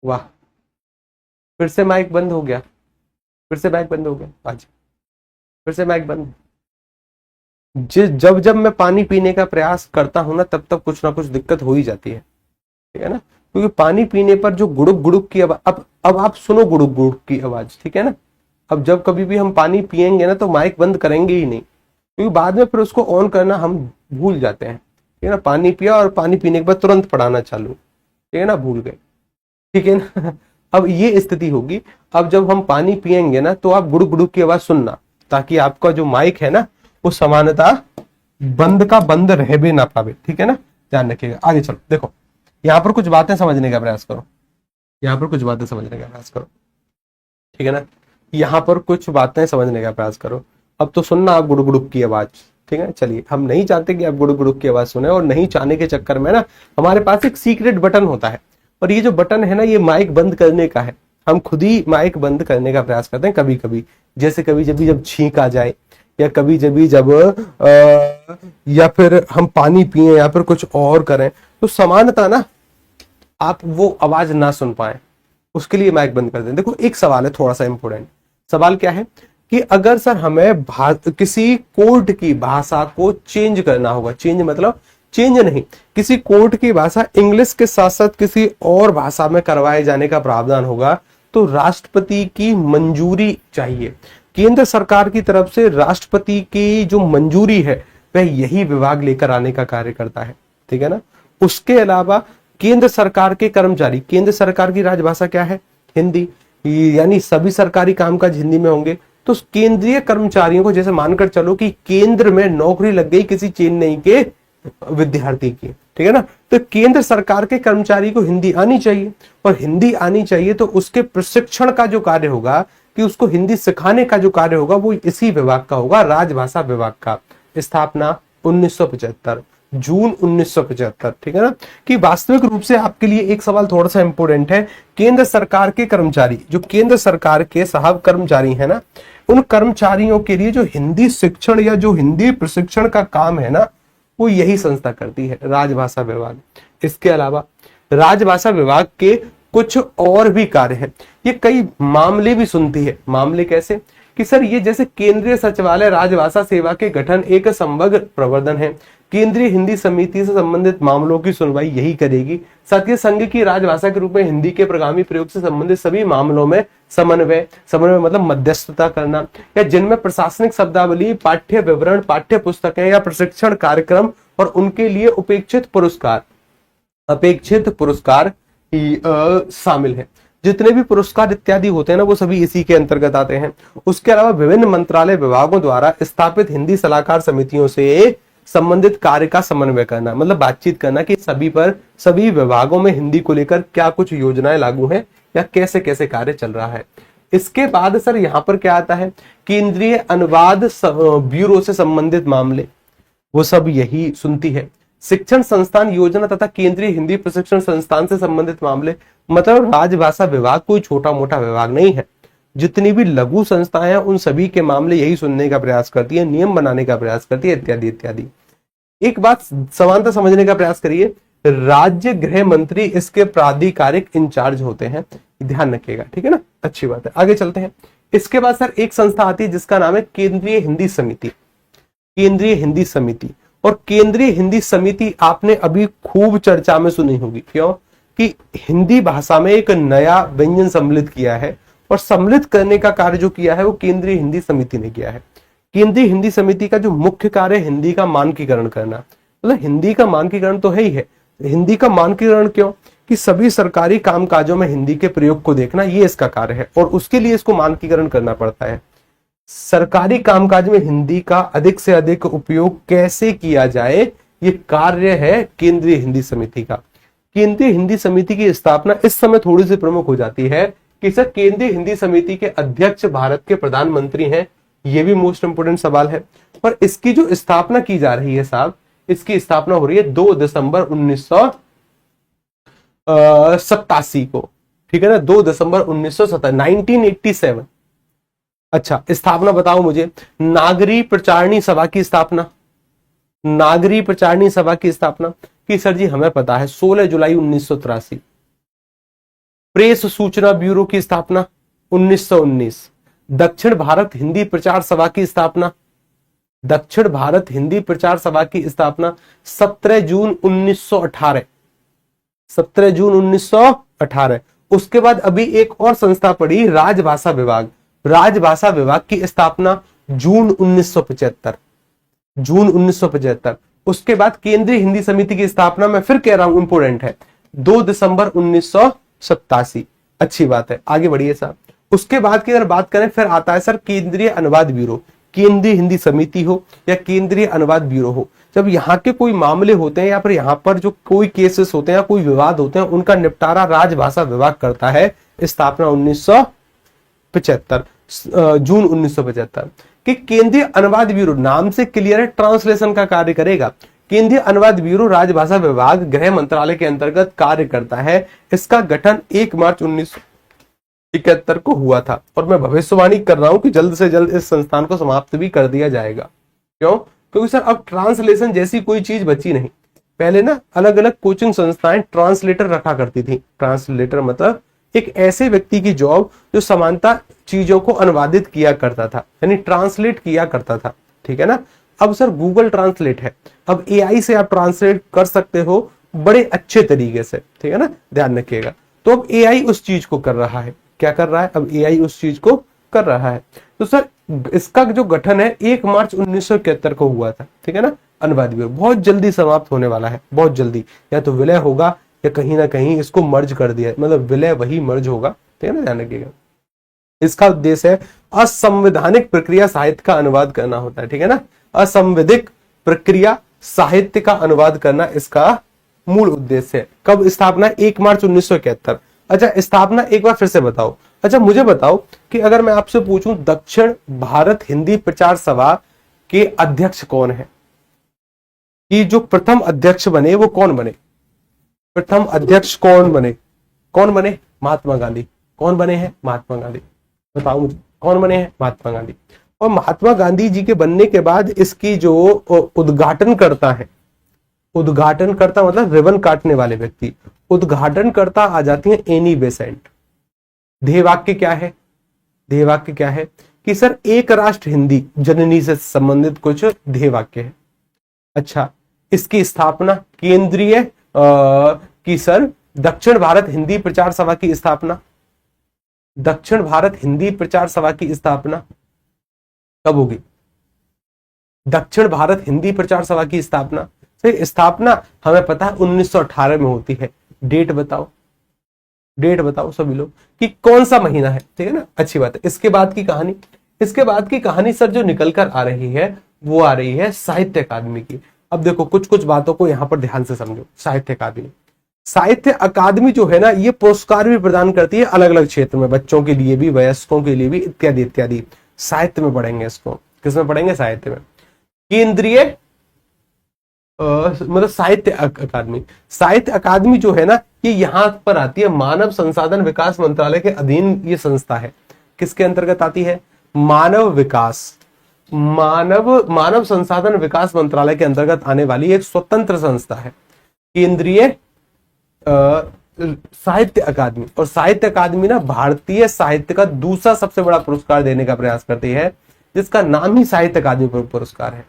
वाह, फिर से माइक बंद हो गया, फिर से माइक बंद हो गया, आज फिर से माइक बंद। जब जब मैं पानी पीने का प्रयास करता हूं ना, तब तब कुछ ना कुछ दिक्कत हो ही जाती है, ठीक है ना। क्योंकि पानी पीने पर जो गुड़ुक गुड़ुक की आवाज, अब आप सुनो गुड़ुक गुड़ुक की आवाज, ठीक है ना। अब जब कभी भी हम पानी पियेंगे ना, तो माइक बंद करेंगे ही नहीं, क्योंकि बाद में फिर उसको ऑन करना हम भूल जाते हैं, ठीक है ना। पानी पिया और पानी पीने के बाद तुरंत पढ़ाना चालू, ठीक है ना, भूल गए, ठीक है ना। अब ये स्थिति होगी। अब जब हम पानी पियेंगे ना, तो आप गुड़ुक गुड़ुक की आवाज सुनना, ताकि आपका जो माइक है ना, वो समानता बंद का बंद रह भी ना पावे, ठीक है ना। ध्यान रखिएगा। आगे चलो, देखो यहाँ पर कुछ बातें समझने का प्रयास करो, यहाँ पर कुछ बातें समझने का प्रयास करो, ठीक है ना। यहाँ पर कुछ बातें समझने का प्रयास करो। अब तो सुनना आप गुड़ुक गुड़ुक की आवाज, ठीक है। चलिए, हम नहीं चाहते कि आप गुड़ुक गुड़ुक की आवाज सुने, और नहीं चाहने के चक्कर में ना, हमारे पास एक सीक्रेट बटन होता है, और ये जो बटन है ना, ये माइक बंद करने का है। हम खुद ही माइक बंद करने का प्रयास करते हैं कभी कभी, जैसे कभी जब छींक आ जाए, या कभी जब या फिर हम पानी पिए, या फिर कुछ और करें, तो समानता ना आप वो आवाज ना सुन पाए, उसके लिए माइक बंद कर दें। देखो, एक सवाल है थोड़ा सा इंपोर्टेंट। सवाल क्या है कि अगर सर हमें किसी कोर्ट की भाषा को चेंज करना होगा, चेंज मतलब चेंज नहीं, किसी कोर्ट की भाषा इंग्लिश के साथ साथ किसी और भाषा में करवाए जाने का प्रावधान होगा, तो राष्ट्रपति की मंजूरी चाहिए। केंद्र सरकार की तरफ से राष्ट्रपति की जो मंजूरी है, वह यही विभाग लेकर आने का कार्य करता है, ठीक है ना। उसके अलावा केंद्र सरकार के कर्मचारी, केंद्र सरकार की राजभाषा क्या है? हिंदी, यानी सभी सरकारी कामकाज हिंदी में होंगे। तो केंद्रीय कर्मचारियों को, जैसे मानकर चलो कि केंद्र में नौकरी लग गई किसी चेन्नई के विद्यार्थी की, ठीक है ना, तो केंद्र सरकार के कर्मचारी को हिंदी आनी चाहिए, और हिंदी आनी चाहिए तो उसके प्रशिक्षण का जो कार्य होगा, कि उसको हिंदी सिखाने का जो कार्य होगा, वो इसी विभाग का होगा, राजभाषा विभाग का। स्थापना 1975, जून 1975, ठीक है ना। कि वास्तविक रूप से आपके लिए एक सवाल थोड़ा सा इंपोर्टेंट है, केंद्र सरकार के कर्मचारी, जो केंद्र सरकार के साहब कर्मचारी है ना, उन कर्मचारियों के लिए जो हिंदी शिक्षण या जो हिंदी प्रशिक्षण का काम है ना, वो यही संस्था करती है, राजभाषा विभाग। इसके अलावा राजभाषा विभाग के कुछ और भी कार्य हैं। ये कई मामले भी सुनती है। मामले कैसे? कि सर ये जैसे केंद्रीय सचिवालय राजभाषा सेवा के गठन एक समग्र प्रवर्धन है, केंद्रीय हिंदी समिति से संबंधित मामलों की सुनवाई यही करेगी। साथ ही संघ की राजभाषा के रूप में हिंदी के प्रगामी प्रयोग से संबंधित सभी मामलों में समन्वय मतलब मध्यस्थता करना, या जिनमें प्रशासनिक शब्दावली, पाठ्य विवरण, पाठ्य पुस्तकें या प्रशिक्षण कार्यक्रम और उनके लिए अपेक्षित पुरस्कार शामिल है। जितने भी पुरस्कार इत्यादि होते हैं ना, वो सभी इसी के अंतर्गत आते हैं। उसके अलावा विभिन्न मंत्रालय विभागों द्वारा स्थापित हिंदी सलाहकार समितियों से संबंधित कार्य का समन्वय करना, मतलब बातचीत करना कि सभी विभागों में हिंदी को लेकर क्या कुछ योजनाएं लागू हैं, या कैसे कैसे कार्य चल रहा है। इसके बाद सर यहाँ पर क्या आता है? केंद्रीय अनुवाद ब्यूरो से संबंधित मामले, वो सब यही सुनती है। शिक्षण संस्थान योजना तथा केंद्रीय हिंदी प्रशिक्षण संस्थान से संबंधित मामले, मतलब राजभाषा विभाग कोई छोटा मोटा विभाग नहीं है। जितनी भी लघु संस्थाएं हैं, उन सभी के मामले यही सुनने का प्रयास करती है, नियम बनाने का प्रयास करती है, इत्यादि इत्यादि। एक बात समानता समझने का प्रयास करिए, राज्य गृह मंत्री इसके प्राधिकारिक इंचार्ज होते हैं, ध्यान रखिएगा, ठीक है ना। अच्छी बात है, आगे चलते हैं। इसके बाद सर एक संस्था आती है जिसका नाम है केंद्रीय हिंदी समिति। केंद्रीय हिंदी समिति, और केंद्रीय हिंदी समिति आपने अभी खूब चर्चा में सुनी होगी। क्यों? कि हिंदी भाषा में एक नया व्यंजन सम्मिलित किया है, और सम्मिलित करने का कार्य जो किया है वो केंद्रीय हिंदी समिति ने किया है। केंद्रीय हिंदी समिति का जो मुख्य कार्य है हिंदी का मानकीकरण करना, मतलब हिंदी का मानकीकरण तो है ही है। हिंदी का मानकीकरण क्यों? कि सभी सरकारी कामकाजों में हिंदी के प्रयोग को देखना, ये इसका कार्य है, और उसके लिए इसको मानकीकरण करना पड़ता है। सरकारी कामकाज में हिंदी का अधिक से अधिक उपयोग कैसे किया जाए, ये कार्य है केंद्रीय हिंदी समिति का। केंद्रीय हिंदी समिति की स्थापना इस समय थोड़ी सी प्रमुख हो जाती है कि सर केंद्रीय हिंदी समिति के अध्यक्ष भारत के प्रधानमंत्री हैं, ये भी मोस्ट इंपोर्टेंट सवाल है। पर इसकी जो स्थापना की जा रही है साहब, इसकी स्थापना हो रही है 2 दिसंबर 1987 को, ठीक है ना, 2 दिसंबर 1987। अच्छा, स्थापना बताओ मुझे। नागरी प्रचारणी सभा की स्थापना, नागरी प्रचारणी सभा की स्थापना की सर जी हमें पता है 16 जुलाई 1983। प्रेस सूचना ब्यूरो की स्थापना 1919। दक्षिण भारत हिंदी प्रचार सभा की स्थापना, दक्षिण भारत हिंदी प्रचार सभा की स्थापना 17 जून 1918, 17 जून 1918। उसके बाद अभी एक और संस्था पड़ी, राजभाषा विभाग, राजभाषा विभाग की स्थापना जून 1975, जून 1975। उसके बाद केंद्रीय हिंदी समिति की स्थापना, मैं फिर कह रहा हूं इंपोर्टेंट है, 2 दिसंबर 1987। अच्छी बात है, आगे बढ़िए साहब। उसके बाद की अगर बात करें, फिर आता है सर केंद्रीय अनुवाद ब्यूरो, केंद्रीय हिंदी समिति हो या केंद्रीय अनुवाद ब्यूरो हो, जब यहाँ के कोई मामले होते हैं या फिर यहाँ पर जो कोई केसेस होते हैं या कोई विवाद होते हैं, उनका निपटारा राजभाषा विभाग करता है। स्थापना 1975, जून 1975। कि केंद्रीय अनुवाद ब्यूरो नाम से क्लियर है, ट्रांसलेशन का कार्य करेगा। केंद्रीय अनुवाद ब्यूरो राजभाषा विभाग गृह मंत्रालय के अंतर्गत कार्य करता है। इसका गठन 1 मार्च 1971 को हुआ था और मैं भविष्यवाणी कर रहा हूं कि जल्द से जल्द इस संस्थान को समाप्त भी कर दिया जाएगा। क्यों? क्योंकि सर अब ट्रांसलेशन जैसी कोई चीज बची नहीं। पहले ना अलग अलग कोचिंग संस्थाएं ट्रांसलेटर रखा करती थी। ट्रांसलेटर मतलब एक ऐसे व्यक्ति की जॉब जो समानता चीजों को अनुवादित किया करता था, यानी ट्रांसलेट किया करता था। ठीक है ना? अब सर गूगल ट्रांसलेट है, अब एआई से आप ट्रांसलेट कर सकते हो बड़े अच्छे तरीके से। ठीक है ना? ध्यान रखिएगा। तो अब एआई उस चीज को कर रहा है। क्या कर रहा है? अब एआई उस चीज को कर रहा है। तो सर इसका जो गठन है 1 मार्च 1971 को हुआ था। ठीक है ना? अनुवाद ब्यूरो बहुत जल्दी समाप्त होने वाला है, बहुत जल्दी। या तो विलय होगा या कहीं ना कहीं इसको मर्ज कर दिया, मतलब विलय वही मर्ज होगा। ठीक है ना? ध्यान रखिएगा। इसका उद्देश्य है असंवैधानिक प्रक्रिया साहित्य का अनुवाद करना होता है। ठीक है ना? असंवैधिक प्रक्रिया साहित्य का अनुवाद करना इसका मूल उद्देश्य है। कब स्थापना? 1 मार्च 1971। अच्छा, स्थापना एक बार फिर से बताओ। अच्छा, मुझे बताओ कि अगर मैं आपसे पूछूं दक्षिण भारत हिंदी प्रचार सभा के अध्यक्ष कौन है, कि जो प्रथम अध्यक्ष बने वो कौन बने? प्रथम अध्यक्ष कौन बने? कौन बने? महात्मा गांधी। कौन बने हैं? महात्मा गांधी। बताओ मुझे, कौन बने हैं? महात्मा गांधी। और महात्मा गांधी जी के बनने के बाद इसकी जो उद्घाटन करता है, उद्घाटन करता मतलब रिबन काटने वाले व्यक्ति, उद्घाटन करता आ जाती है एनी बेसेंट। ध्येय वाक्य क्या है? ध्येय वाक्य क्या है कि सर एक राष्ट्र हिंदी जननी से संबंधित कुछ ध्येय वाक्य है। अच्छा, इसकी स्थापना केंद्रीय की सर दक्षिण भारत हिंदी प्रचार सभा की स्थापना, दक्षिण भारत हिंदी प्रचार सभा की स्थापना कब होगी? दक्षिण भारत हिंदी प्रचार सभा की स्थापना, सही स्थापना हमें पता है 1918 में होती है। डेट बताओ, डेट बताओ सभी लोग कि कौन सा महीना है। ठीक है ना? अच्छी बात है। इसके बाद की कहानी, इसके बाद की कहानी सर जो निकल कर आ रही है वो आ रही है साहित्य अकादमी की। अब देखो कुछ कुछ बातों को यहां पर ध्यान से समझो। साहित्य अकादमी, साहित्य अकादमी जो है ना ये पुरस्कार भी प्रदान करती है अलग अलग क्षेत्र में, बच्चों के लिए भी, वयस्कों के लिए भी, इत्यादि इत्यादि। साहित्य में पढ़ेंगे इसको। किसमें पढ़ेंगे? साहित्य में। केंद्रीय मतलब साहित्य अकादमी, साहित्य अकादमी जो है ना ये यहां पर आती है मानव संसाधन विकास मंत्रालय के अधीन। ये संस्था है, किसके अंतर्गत आती है? मानव विकास, मानव संसाधन विकास मंत्रालय के अंतर्गत आने वाली एक स्वतंत्र संस्था है केंद्रीय साहित्य अकादमी। और साहित्य अकादमी ना भारतीय साहित्य का दूसरा सबसे बड़ा पुरस्कार देने का प्रयास करती है, जिसका नाम ही साहित्य अकादमी पुरस्कार है।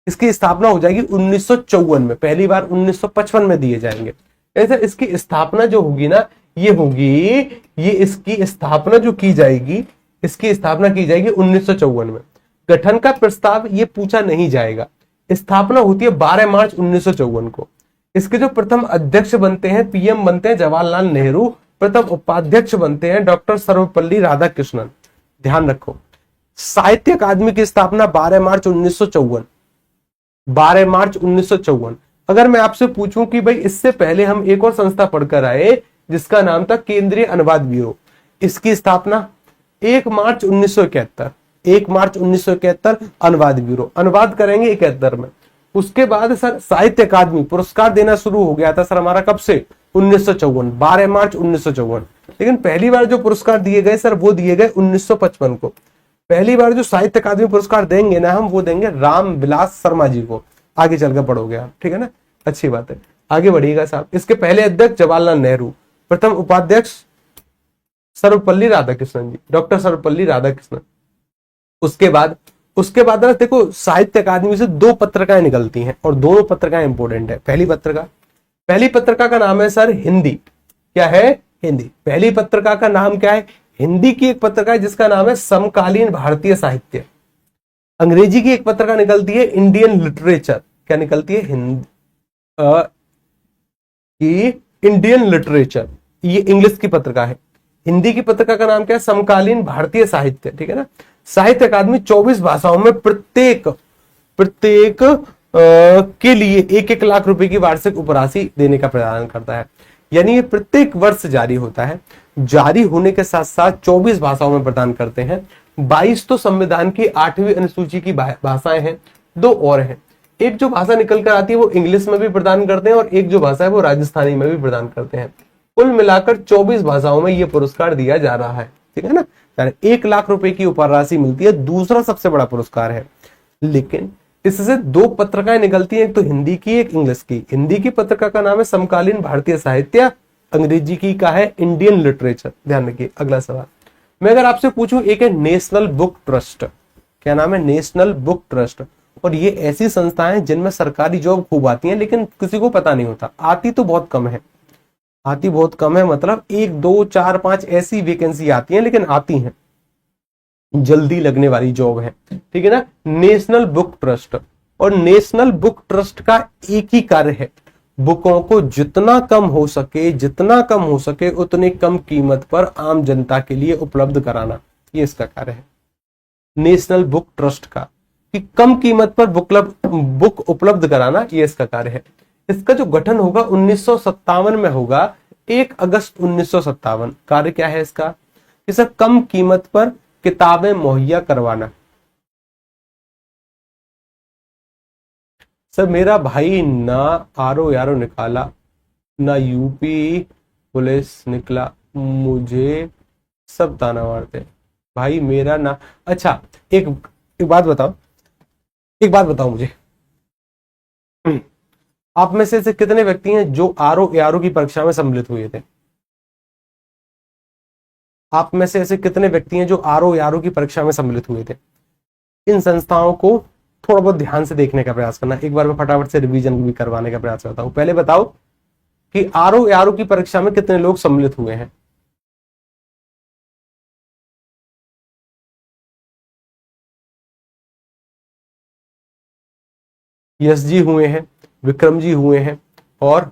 इसकी स्थापना हो जाएगी 1954 में, पहली बार 1955 में दिए जाएंगे। ऐसे इसकी स्थापना जो होगी ना ये होगी, ये इसकी स्थापना जो की जाएगी, इसकी स्थापना की जाएगी 1954 में। गठन का प्रस्ताव ये पूछा नहीं जाएगा। स्थापना होती है 12 मार्च 1954 को। इसके जो प्रथम अध्यक्ष बनते हैं, पीएम बनते हैं जवाहरलाल नेहरू। प्रथम उपाध्यक्ष बनते हैं डॉक्टर सर्वपल्ली राधाकृष्णन। ध्यान रखो, साहित्य अकादमी की स्थापना 12 मार्च 1954, 12 मार्च 1954। अगर मैं आपसे पूछूं कि भाई इससे पहले हम एक और संस्था पढ़कर आए जिसका नाम था केंद्रीय अनुवाद ब्यूरो, इसकी स्थापना 1 मार्च 1971, 1 मार्च 1971 अनुवाद ब्यूरो, अनुवाद करेंगे 71 में। उसके बाद सर साहित्य अकादमी पुरस्कार देना शुरू हो गया था सर हमारा कब से? 1954, 12 मार्च 1954। लेकिन पहली बार जो पुरस्कार दिए गए सर वो दिए गए 1955 को। पहली बार जो साहित्य अकादमी पुरस्कार देंगे ना हम, वो देंगे राम विलास शर्मा जी को। आगे चलकर पढ़ोगे आप, ठीक है ना? अच्छी बात है। आगे बढ़िएगा साहब। इसके पहले अध्यक्ष जवाहरलाल नेहरू, प्रथम उपाध्यक्ष सर्वपल्ली राधाकृष्णन जी, डॉक्टर सर्वपल्ली राधाकृष्णन। उसके बाद ना देखो, साहित्य अकादमी से 2 पत्रिकाएं निकलती हैं और दोनों पत्रिकाएं इंपॉर्टेंट है। पहली पत्रिका का नाम है सर हिंदी। क्या है? हिंदी। पहली पत्रिका का नाम क्या है? हिंदी की एक पत्रिका है जिसका नाम है समकालीन भारतीय साहित्य। अंग्रेजी की एक पत्रिका निकलती है इंडियन लिटरेचर। क्या निकलती है? इंडियन लिटरेचर, ये इंग्लिश की पत्रिका है। हिंदी की पत्रिका का नाम क्या है? समकालीन भारतीय साहित्य। ठीक है ना। साहित्य अकादमी 24 भाषाओं में प्रत्येक के लिए 1-1 लाख रुपए की वार्षिक उपराशि देने का प्रदान करता है। यानी ये प्रत्येक वर्ष जारी होता है। जारी होने के साथ साथ 24 भाषाओं में प्रदान करते हैं। 22 तो संविधान की 8वीं अनुसूची की भाषाएं हैं, 2 और हैं। एक जो भाषा निकल कर आती है वो इंग्लिश में भी प्रदान करते हैं और एक जो भाषा है वो राजस्थानी में भी प्रदान करते हैं। कुल मिलाकर 24 भाषाओं में ये पुरस्कार दिया जा रहा है। ठीक है ना। 1 लाख रुपए की उपराशि मिलती है, दूसरा सबसे बड़ा पुरस्कार है। लेकिन इससे 2 पत्रिकाएं निकलती हैं, एक तो हिंदी की, एक इंग्लिश की। हिंदी की पत्रिका का नाम है समकालीन भारतीय साहित्य, अंग्रेजी की का है इंडियन लिटरेचर। ध्यान रखिए। अगला सवाल मैं अगर आपसे पूछूं, एक है नेशनल बुक ट्रस्ट। क्या नाम है? National book trust. और ये ऐसी संस्थाएं जिनमें सरकारी जॉब खूब आती हैं लेकिन किसी को पता नहीं होता। आती तो बहुत कम है, मतलब 1, 2, 4, 5 ऐसी वैकेंसी आती हैं लेकिन आती हैं, जल्दी लगने वाली जॉब है। ठीक है ना। National book trust. और नेशनल बुक ट्रस्ट का एक ही कार्य है, बुकों को जितना कम हो सके उतने कम कीमत पर आम जनता के लिए उपलब्ध कराना। ये इसका कार्य है नेशनल बुक ट्रस्ट का, कि कम कीमत पर बुक उपलब्ध कराना। ये इसका कार्य है। इसका जो गठन होगा 1957 में होगा, 1 अगस्त 1957। कार्य क्या है इसका? इसे कम कीमत पर किताबें मुहैया करवाना। सर मेरा भाई ना आरओ यारो निकाला, ना यूपी पुलिस निकला, मुझे सब ताना मारते भाई मेरा ना। अच्छा एक बात बताओ मुझे, आप में से कितने व्यक्ति हैं जो आरओ एआरओ की परीक्षा में सम्मिलित हुए थे? आप में से ऐसे कितने व्यक्ति हैं जो आरओ एआरओ की परीक्षा में सम्मिलित हुए थे? इन संस्थाओं को थोड़ा बहुत ध्यान से देखने का प्रयास करना। एक बार मैं फटाफट से रिवीजन भी करवाने का प्रयास करता हूं। पहले बताओ कि आरओ एआरओ की परीक्षा में कितने लोग सम्मिलित हुए हैं? यश जी हुए हैं, विक्रम जी हुए हैं, और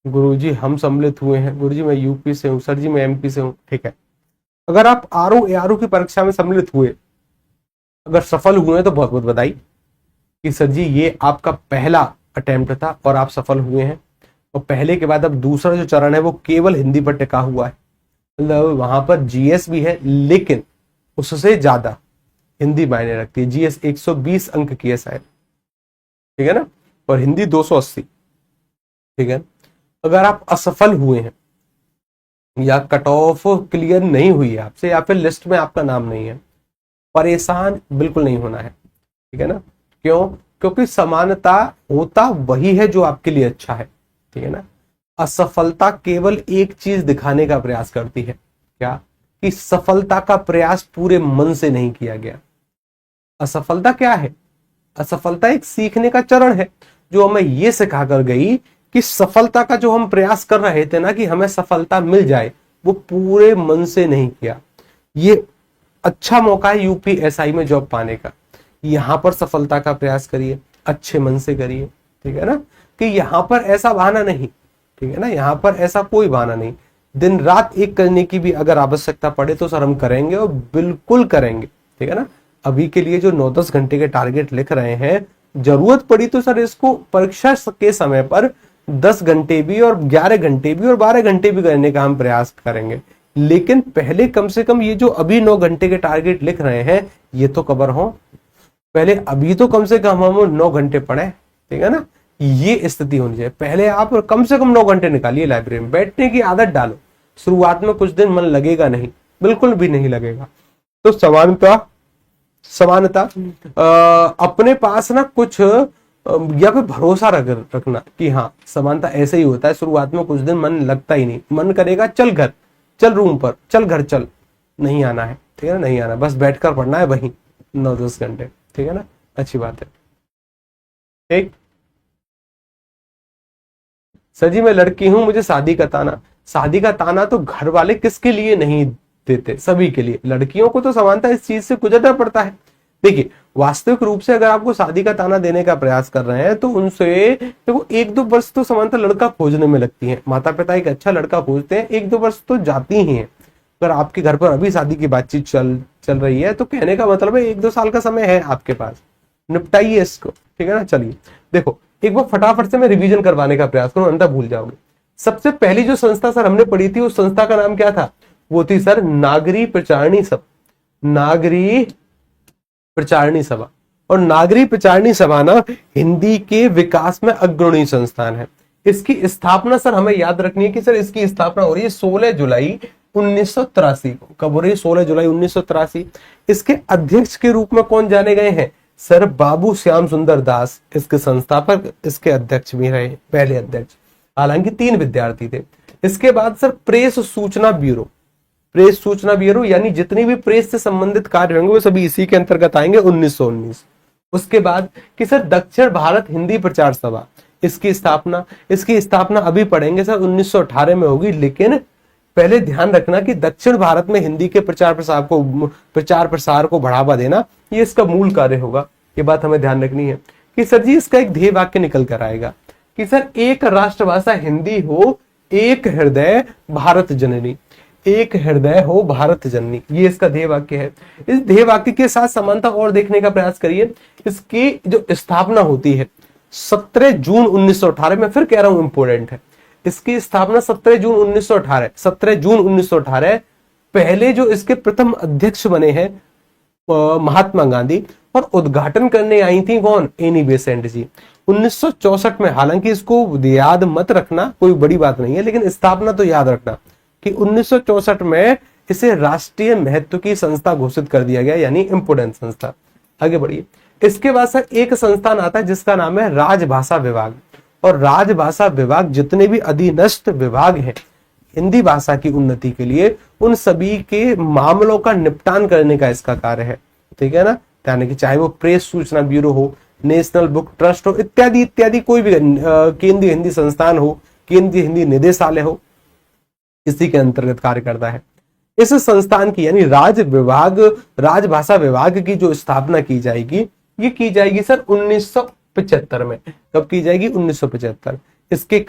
गुरुजी हम सम्मिलित हुए हैं। गुरुजी मैं यूपी से हूं, सर जी मैं एमपी से हूं। ठीक है। अगर आप आरओ एआरओ की परीक्षा में सम्मिलित हुए, अगर सफल हुए तो बहुत बहुत बधाई कि सर जी ये आपका पहला अटेम्प्ट था और आप सफल हुए हैं। और पहले के बाद अब दूसरा जो चरण है वो केवल हिंदी पर टिका हुआ है, मतलब वहां पर जीएस भी है लेकिन उससे ज्यादा हिंदी मायने रखती है। जीएस 120 अंक की है शायद, ठीक है ना, और हिंदी 280। ठीक है। अगर आप असफल हुए हैं या कट ऑफ क्लियर नहीं हुई है आपसे, या फिर लिस्ट में आपका नाम नहीं है, परेशान बिल्कुल नहीं होना है। ठीक है ना। क्यों? क्योंकि समानता होता वही है जो आपके लिए अच्छा है। ठीक है ना। असफलता केवल एक चीज दिखाने का प्रयास करती है, क्या? कि सफलता का प्रयास पूरे मन से नहीं किया गया। असफलता क्या है? असफलता एक सीखने का चरण है जो हमें यह सिखा कर गई कि सफलता का जो हम प्रयास कर रहे थे ना, कि हमें सफलता मिल जाए, वो पूरे मन से नहीं किया। ये अच्छा मौका है यूपीएसआई में जॉब पाने का। यहां पर सफलता का प्रयास करिए, अच्छे मन से करिए। ठीक है ना। कि यहां पर ऐसा बहाना नहीं, ठीक है ना, यहां पर ऐसा कोई बहाना नहीं। दिन रात एक करने की भी अगर आवश्यकता पड़े तो सर हम करेंगे, और बिल्कुल करेंगे। ठीक है ना। अभी के लिए जो 9-10 घंटे के टारगेट लिख रहे हैं, जरूरत पड़ी तो सर इसको परीक्षा के समय पर 10 घंटे भी और 11 घंटे भी और 12 घंटे भी करने का हम प्रयास करेंगे। लेकिन पहले कम से कम ये जो अभी 9 घंटे के टारगेट लिख रहे हैं ये तो कवर हो। पहले अभी तो कम से कम हम 9 घंटे पढ़े। ठीक है ना। ये स्थिति होनी चाहिए। पहले आप कम से कम 9 घंटे निकालिए लाइब्रेरी में, बैठने की आदत डालो। शुरुआत में कुछ दिन मन लगेगा नहीं, बिल्कुल भी नहीं लगेगा। तो समानता अपने पास ना कुछ या फिर भरोसा रखना कि हाँ समानता ऐसे ही होता है। शुरुआत में कुछ दिन मन लगता ही नहीं, मन करेगा चल घर, चल रूम पर, चल घर चल, नहीं आना है, ठीक है ना, नहीं आना, बस बैठकर पढ़ना है वहीं 9-10 घंटे, ठीक है ना, अच्छी बात है। ठीक सर जी, मैं लड़की हूं, मुझे शादी का ताना। शादी का ताना तो घर वाले किसके लिए नहीं देते, सभी के लिए। लड़कियों को तो समानता इस चीज से गुजरना पड़ता है। देखिए वास्तविक रूप से अगर आपको शादी का ताना देने का प्रयास कर रहे हैं तो उनसे देखो 1-2 वर्ष तो समानता लड़का खोजने में लगती है। माता पिता एक अच्छा लड़का खोजते हैं, 1-2 वर्ष तो जाती ही है। अगर आपके घर पर अभी शादी की बातचीत चल रही है तो कहने का मतलब है 1-2 साल का समय है आपके पास, निपटाइए इसको, ठीक है ना। चलिए देखो एक बार फटाफट से मैं रिवीजन करवाने का प्रयास करूं, अंतर भूल जाओगे। सबसे पहली जो संस्था सर हमने पढ़ी थी उस संस्था का नाम क्या था, वो थी सर नागरी प्रचारणी सभा। नागरी प्रचारणी सभा, और नागरी प्रचारणी सभा ना हिंदी के विकास में अग्रणी संस्थान है। इसकी स्थापना सर हमें याद रखनी है कि सर इसकी स्थापना हो रही है 16 जुलाई 1983 को। कब हो रही है? 16 जुलाई 1983। इसके अध्यक्ष के रूप में कौन जाने गए हैं सर? बाबू श्याम सुंदर दास इसके संस्थापक, इसके अध्यक्ष भी रहे, पहले अध्यक्ष। हालांकि 3 विद्यार्थी थे। इसके बाद सर प्रेस सूचना ब्यूरो, प्रेस सूचना ब्यूरो यानी जितनी भी प्रेस से संबंधित कार्य होंगे वो सभी इसी के अंतर्गत आएंगे, 1919। उसके बाद कि सर दक्षिण भारत हिंदी प्रचार सभा, इसकी स्थापना अभी पढ़ेंगे सर 1918 में होगी। लेकिन पहले ध्येय रखना कि दक्षिण भारत में हिंदी के प्रचार प्रसार को बढ़ावा देना ये इसका मूल कार्य होगा। ये बात हमें ध्यान रखनी है कि सर जी इसका एक ध्येय वाक्य निकल कर आएगा कि सर एक राष्ट्रभाषा हिंदी हो, एक हृदय भारत जननी, एक हृदय हो भारत जननी, ये इसका ध्येय वाक्य है। इस ध्येय वाक्य के साथ समानता और देखने का प्रयास करिए। इसकी जो स्थापना होती है 17 जून 1918 में, फिर कह रहा हूं इंपोर्टेंट है, इसकी स्थापना 17 जून 1918। पहले जो इसके प्रथम अध्यक्ष बने हैं महात्मा गांधी, और उद्घाटन करने आई थी कौन? एनी बेसेंट जी 1964 में। हालांकि इसको याद मत रखना, कोई बड़ी बात नहीं है, लेकिन स्थापना तो याद रखना कि 1964 में इसे राष्ट्रीय महत्व की संस्था घोषित कर दिया गया, यानी इंपोर्टेंट संस्था। आगे बढ़िए। इसके बाद सर एक संस्थान आता है जिसका नाम है राजभाषा विभाग, और राजभाषा विभाग जितने भी अधीनस्थ विभाग हैं हिंदी भाषा की उन्नति के लिए, उन सभी के मामलों का निपटान करने का इसका कार्य है, ठीक है ना। यानी कि चाहे वो प्रेस सूचना ब्यूरो हो, नेशनल बुक ट्रस्ट हो, इत्यादि इत्यादि, कोई भी केंद्रीय हिंदी संस्थान हो, केंद्रीय हिंदी निदेशालय हो, इसी के अंतर्गत कार्य करता है। इस संस्थान की यानी राजभाषा विभाग की जो स्थापना की जाएगी, ये की जाएगी सर 1975 में। कब की जाएगी? 1975। इसके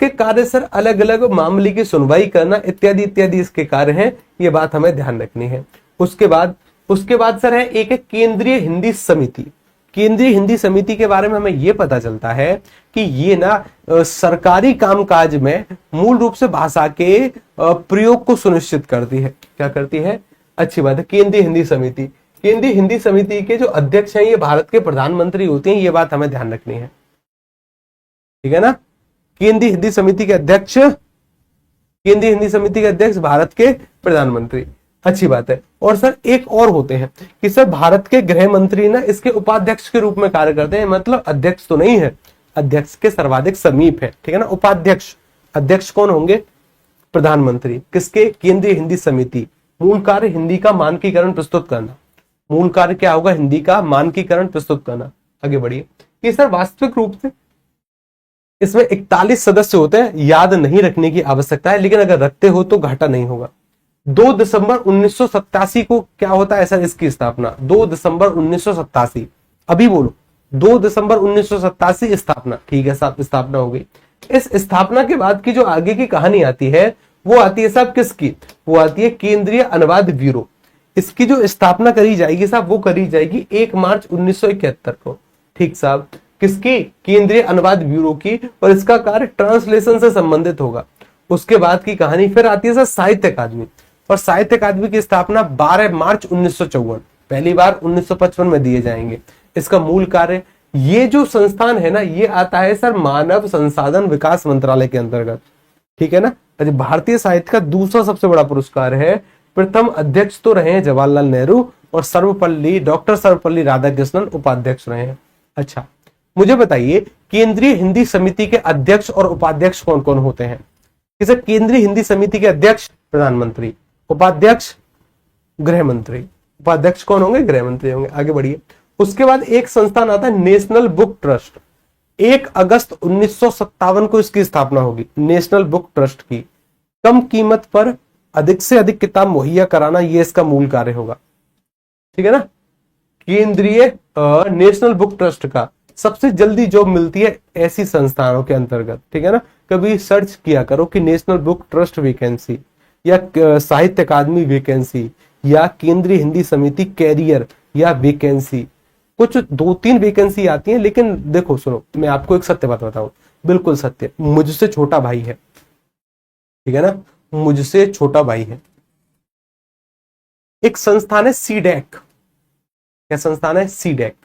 कार्य सर अलग अलग मामले की सुनवाई करना इत्यादि इत्यादि इसके कार्य हैं, ये बात हमें ध्यान रखनी है। उसके बाद सर है एक केंद्रीय हिंदी समिति। केंद्रीय हिंदी समिति के बारे में हमें यह पता चलता है कि ये ना सरकारी कामकाज में मूल रूप से भाषा के प्रयोग को सुनिश्चित करती है। क्या करती है? अच्छी बात है। केंद्रीय हिंदी समिति के जो अध्यक्ष हैं ये भारत के प्रधानमंत्री होते हैं, ये बात हमें ध्यान रखनी है, ठीक है ना। केंद्रीय हिंदी समिति के अध्यक्ष भारत के प्रधानमंत्री, अच्छी बात है। और सर एक और होते हैं कि सर भारत के गृह मंत्री ना इसके उपाध्यक्ष के रूप में कार्य करते हैं, मतलब अध्यक्ष तो नहीं है, अध्यक्ष के सर्वाधिक समीप है, ठीक है ना। अध्यक्ष कौन होंगे? प्रधानमंत्री। किसके? केंद्रीय हिंदी समिति। मूल कार्य हिंदी का मानकीकरण प्रस्तुत करना। मूल कार्य क्या होगा? हिंदी का मानकीकरण प्रस्तुत करना। आगे बढ़िए कि सर वास्तविक रूप से इसमें 41 सदस्य होते हैं, याद नहीं रखने की आवश्यकता है, लेकिन अगर रखते हो तो घाटा नहीं होगा। 2 दिसंबर 1987 को क्या होता है सर? इसकी स्थापना 2 दिसंबर 1987। अभी बोलो, 2 दिसंबर 1987 स्थापना, ठीक है साहब, स्थापना हो गई। इस स्थापना के बाद की जो आगे की कहानी आती है वो आती है साहब किसकी? वो आती है केंद्रीय अनुवाद ब्यूरो। इसकी जो स्थापना करी जाएगी साहब वो करी जाएगी 1 मार्च 1971 को, ठीक साहब। किसकी? केंद्रीय अनुवाद ब्यूरो की, और इसका कार्य ट्रांसलेशन से संबंधित होगा। उसके बाद की कहानी फिर आती है सर साहित्य अकादमी, और साहित्य अकादमी की स्थापना 12 मार्च 1954, पहली बार 1955 में दिए जाएंगे। इसका मूल कार्य, ये जो संस्थान है ना ये आता है सर मानव संसाधन विकास मंत्रालय के अंतर्गत, ठीक है ना। भारतीय साहित्य का दूसरा सबसे बड़ा पुरस्कार है। प्रथम अध्यक्ष तो रहे हैं जवाहरलाल नेहरू, और डॉक्टर सर्वपल्ली राधाकृष्णन उपाध्यक्ष रहे हैं। अच्छा, मुझे बताइए केंद्रीय हिंदी समिति के अध्यक्ष और उपाध्यक्ष कौन कौन होते हैं? किसे केंद्रीय हिंदी समिति के अध्यक्ष? प्रधानमंत्री। उपाध्यक्ष? गृह मंत्री। उपाध्यक्ष कौन होंगे? गृह मंत्री होंगे। आगे बढ़िए। उसके बाद एक संस्थान आता है नेशनल बुक ट्रस्ट। 1 अगस्त 1957 को इसकी स्थापना होगी, नेशनल बुक ट्रस्ट की। कम कीमत पर अधिक से अधिक किताब मुहैया कराना, यह इसका मूल कार्य होगा। ठीक है ना। केंद्रीय नेशनल बुक ट्रस्ट का सबसे जल्दी जॉब मिलती है ऐसी संस्थानों के अंतर्गत। ठीक है ना। कभी सर्च किया करो कि नेशनल बुक ट्रस्ट वैकेंसी या साहित्य अकादमी वैकेंसी या केंद्रीय हिंदी समिति कैरियर या वैकेंसी, कुछ 2-3 वैकेंसी आती हैं। लेकिन देखो सुनो, मैं आपको एक सत्य बात बताऊं, बिल्कुल सत्य, मुझसे छोटा भाई है, ठीक है ना, मुझसे छोटा भाई है। एक संस्थान है सीडेक। क्या संस्थान है? सीडेक।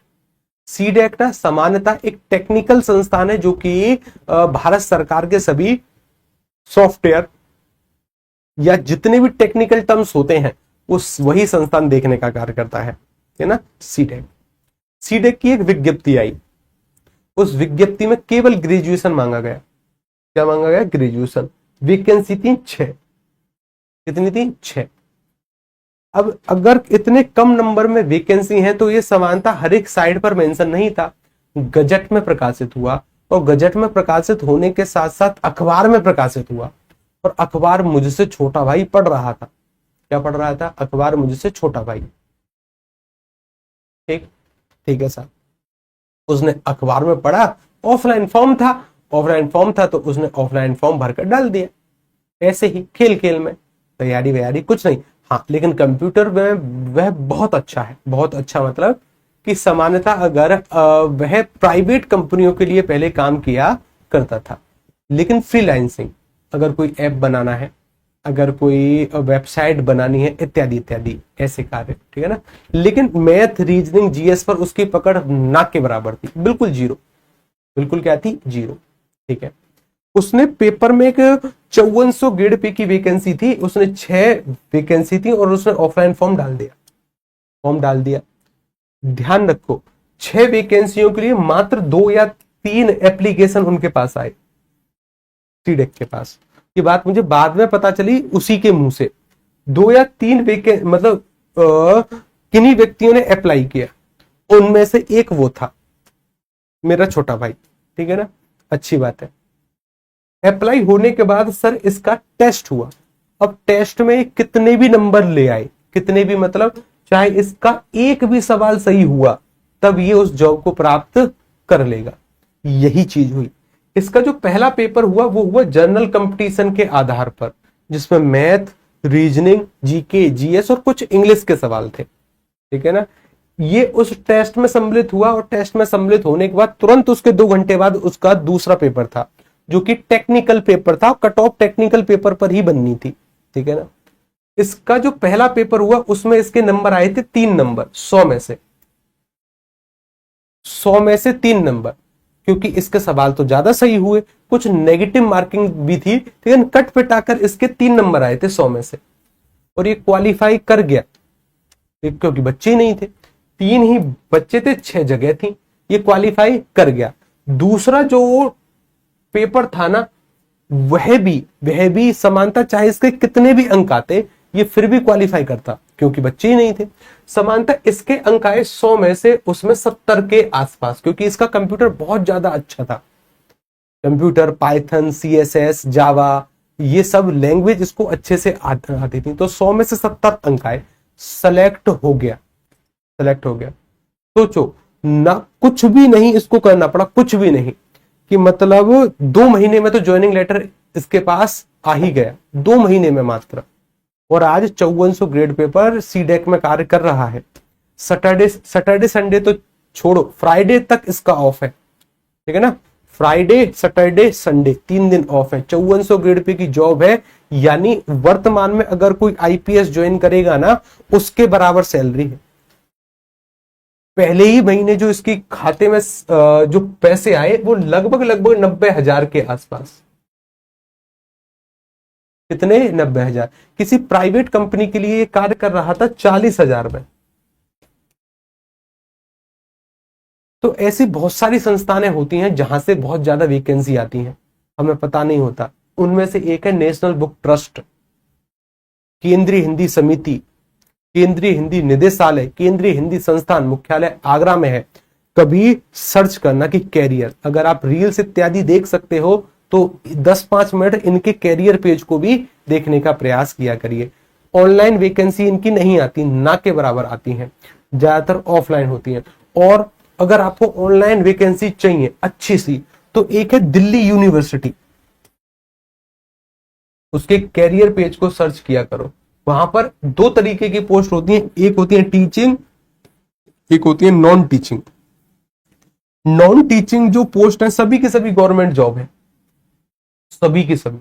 सीडेक ना सामान्यतः एक टेक्निकल संस्थान है जो कि भारत सरकार के सभी सॉफ्टवेयर या जितने भी टेक्निकल टर्म्स होते हैं उस वही संस्थान देखने का कार्य करता है ना। सीडेक। सीडेक की एक विज्ञप्ति आई, उस विज्ञप्ति में केवल ग्रेजुएशन मांगा गया। क्या मांगा गया? ग्रेजुएशन। वैकेंसी थी 6। कितनी थी? 6। अब अगर इतने कम नंबर में वैकेंसी है तो ये समानता हर एक साइड पर मेंशन नहीं था, गजट में प्रकाशित हुआ, और गजट में प्रकाशित होने के साथ साथ अखबार में प्रकाशित हुआ, और अखबार मुझसे छोटा भाई पढ़ रहा था। क्या पढ़ रहा था? अखबार मुझसे छोटा भाई। ठीक है साहब। उसने अखबार में पढ़ा, ऑफलाइन फॉर्म था तो उसने ऑफलाइन फॉर्म भरकर डाल दिया, ऐसे ही खेल खेल में, तैयारी वैयारी कुछ नहीं। हाँ, लेकिन कंप्यूटर में वह बहुत अच्छा है, बहुत अच्छा मतलब कि सामान्यतः अगर वह प्राइवेट कंपनियों के लिए पहले काम किया करता था, लेकिन फ्रीलांसिंग, अगर कोई ऐप बनाना है, अगर कोई वेबसाइट बनानी है, इत्यादि इत्यादि ऐसे कार्य। ठीक है ना। लेकिन मैथ, रीजनिंग, जीएस पर उसकी पकड़ ना के बराबर थी, बिल्कुल जीरो। बिल्कुल क्या थी? जीरो। ठीक है। उसने पेपर में एक 5400 ग्रेड पे की वैकेंसी थी, उसने 6 वैकेंसी थी और उसने ऑफलाइन फॉर्म डाल दिया। ध्यान रखो, 6 वैकेंसियों के लिए मात्र 2 या 3 एप्लीकेशन उनके पास आए, सीडेक के पास। ये बात मुझे बाद में पता चली उसी के मुंह से। 2 या 3 मतलब किन्हीं व्यक्तियों ने अप्लाई किया, उनमें से एक वो था, मेरा छोटा भाई। ठीक है ना। अच्छी बात है। अप्लाई होने के बाद सर इसका टेस्ट हुआ। अब टेस्ट में कितने भी नंबर ले आए, कितने भी मतलब चाहे इसका एक भी सवाल सही हुआ, तब ये उस जॉब को प्राप्त कर लेगा। यही चीज हुई। इसका जो पहला पेपर हुआ वो हुआ जनरल कंपटीशन के आधार पर, जिसमें मैथ, रीजनिंग, जीके, जीएस और कुछ इंग्लिश के सवाल थे। ठीक है ना। ये उस टेस्ट में सम्मिलित हुआ, और टेस्ट में सम्मिलित होने के बाद तुरंत उसके 2 घंटे बाद उसका दूसरा पेपर था, जो कि टेक्निकल पेपर था। कट ऑफ टेक्निकल पेपर पर ही बननी थी। ठीक है ना। इसका जो पहला पेपर हुआ उसमें इसके नंबर आए थे 3 नंबर 100 में से। 100 में से 3 नंबर, क्योंकि इसके सवाल तो ज्यादा सही हुए, कुछ नेगेटिव मार्किंग भी थी, लेकिन कट पिटाकर इसके 3 नंबर आए थे 100 में से, और ये क्वालिफाई कर गया, क्योंकि बच्चे नहीं थे, 3 ही बच्चे थे, 6 जगह थी, ये क्वालिफाई कर गया। दूसरा जो पेपर था ना, वह भी समानता, चाहे इसके कितने भी अंक आते ये फिर भी क्वालिफाई करता, क्योंकि बच्चे ही नहीं थे। समानता इसके अंक आए 100 में से उसमें 70 के आसपास, क्योंकि इसका कंप्यूटर बहुत ज्यादा अच्छा था। कंप्यूटर, पाइथन, सीएसएस, जावा, ये सब लैंग्वेज इसको अच्छे से आती थी। तो 100 में से 70 अंक आए, सेलेक्ट हो गया। सोचो ना, कुछ भी नहीं इसको करना पड़ा, कुछ भी नहीं, कि मतलब 2 महीने में तो ज्वाइनिंग लेटर इसके पास आ ही गया, 2 महीने में मात्र। और आज 5400 ग्रेड पेपर सीडेक में कार्य कर रहा है। सैटरडे संडे तो छोड़ो, फ्राइडे तक इसका ऑफ है। ठीक है ना। फ्राइडे, सैटरडे, संडे 3 दिन ऑफ है। 5400 ग्रेड पे की जॉब है, यानी वर्तमान में अगर कोई आईपीएस ज्वाइन करेगा ना, उसके बराबर सैलरी है। पहले ही महीने जो इसकी खाते में जो पैसे आए वो लगभग 90,000 के आसपास। कितने? 90,000। किसी प्राइवेट कंपनी के लिए कार्य कर रहा था 40,000 में। तो ऐसी बहुत सारी संस्थानें होती हैं जहां से बहुत ज्यादा वैकेंसी आती हैं, हमें पता नहीं होता। उनमें से एक है नेशनल बुक ट्रस्ट, केंद्रीय हिंदी समिति, केंद्रीय हिंदी निदेशालय, केंद्रीय हिंदी संस्थान मुख्यालय आगरा में है। कभी सर्च करना कि कैरियर, अगर आप रील्स इत्यादि देख सकते हो तो 10-5 मिनट इनके कैरियर पेज को भी देखने का प्रयास किया करिए। ऑनलाइन वैकेंसी इनकी नहीं आती, ना के बराबर आती हैं, ज्यादातर ऑफलाइन होती हैं। और अगर आपको ऑनलाइन वैकेंसी चाहिए अच्छी सी, तो एक है दिल्ली यूनिवर्सिटी, उसके कैरियर पेज को सर्च किया करो। वहां पर 2 तरीके की पोस्ट होती हैं, एक होती है टीचिंग, एक होती है नॉन टीचिंग। नॉन टीचिंग जो पोस्ट है सभी की सभी गवर्नमेंट जॉब है, सभी की सभी,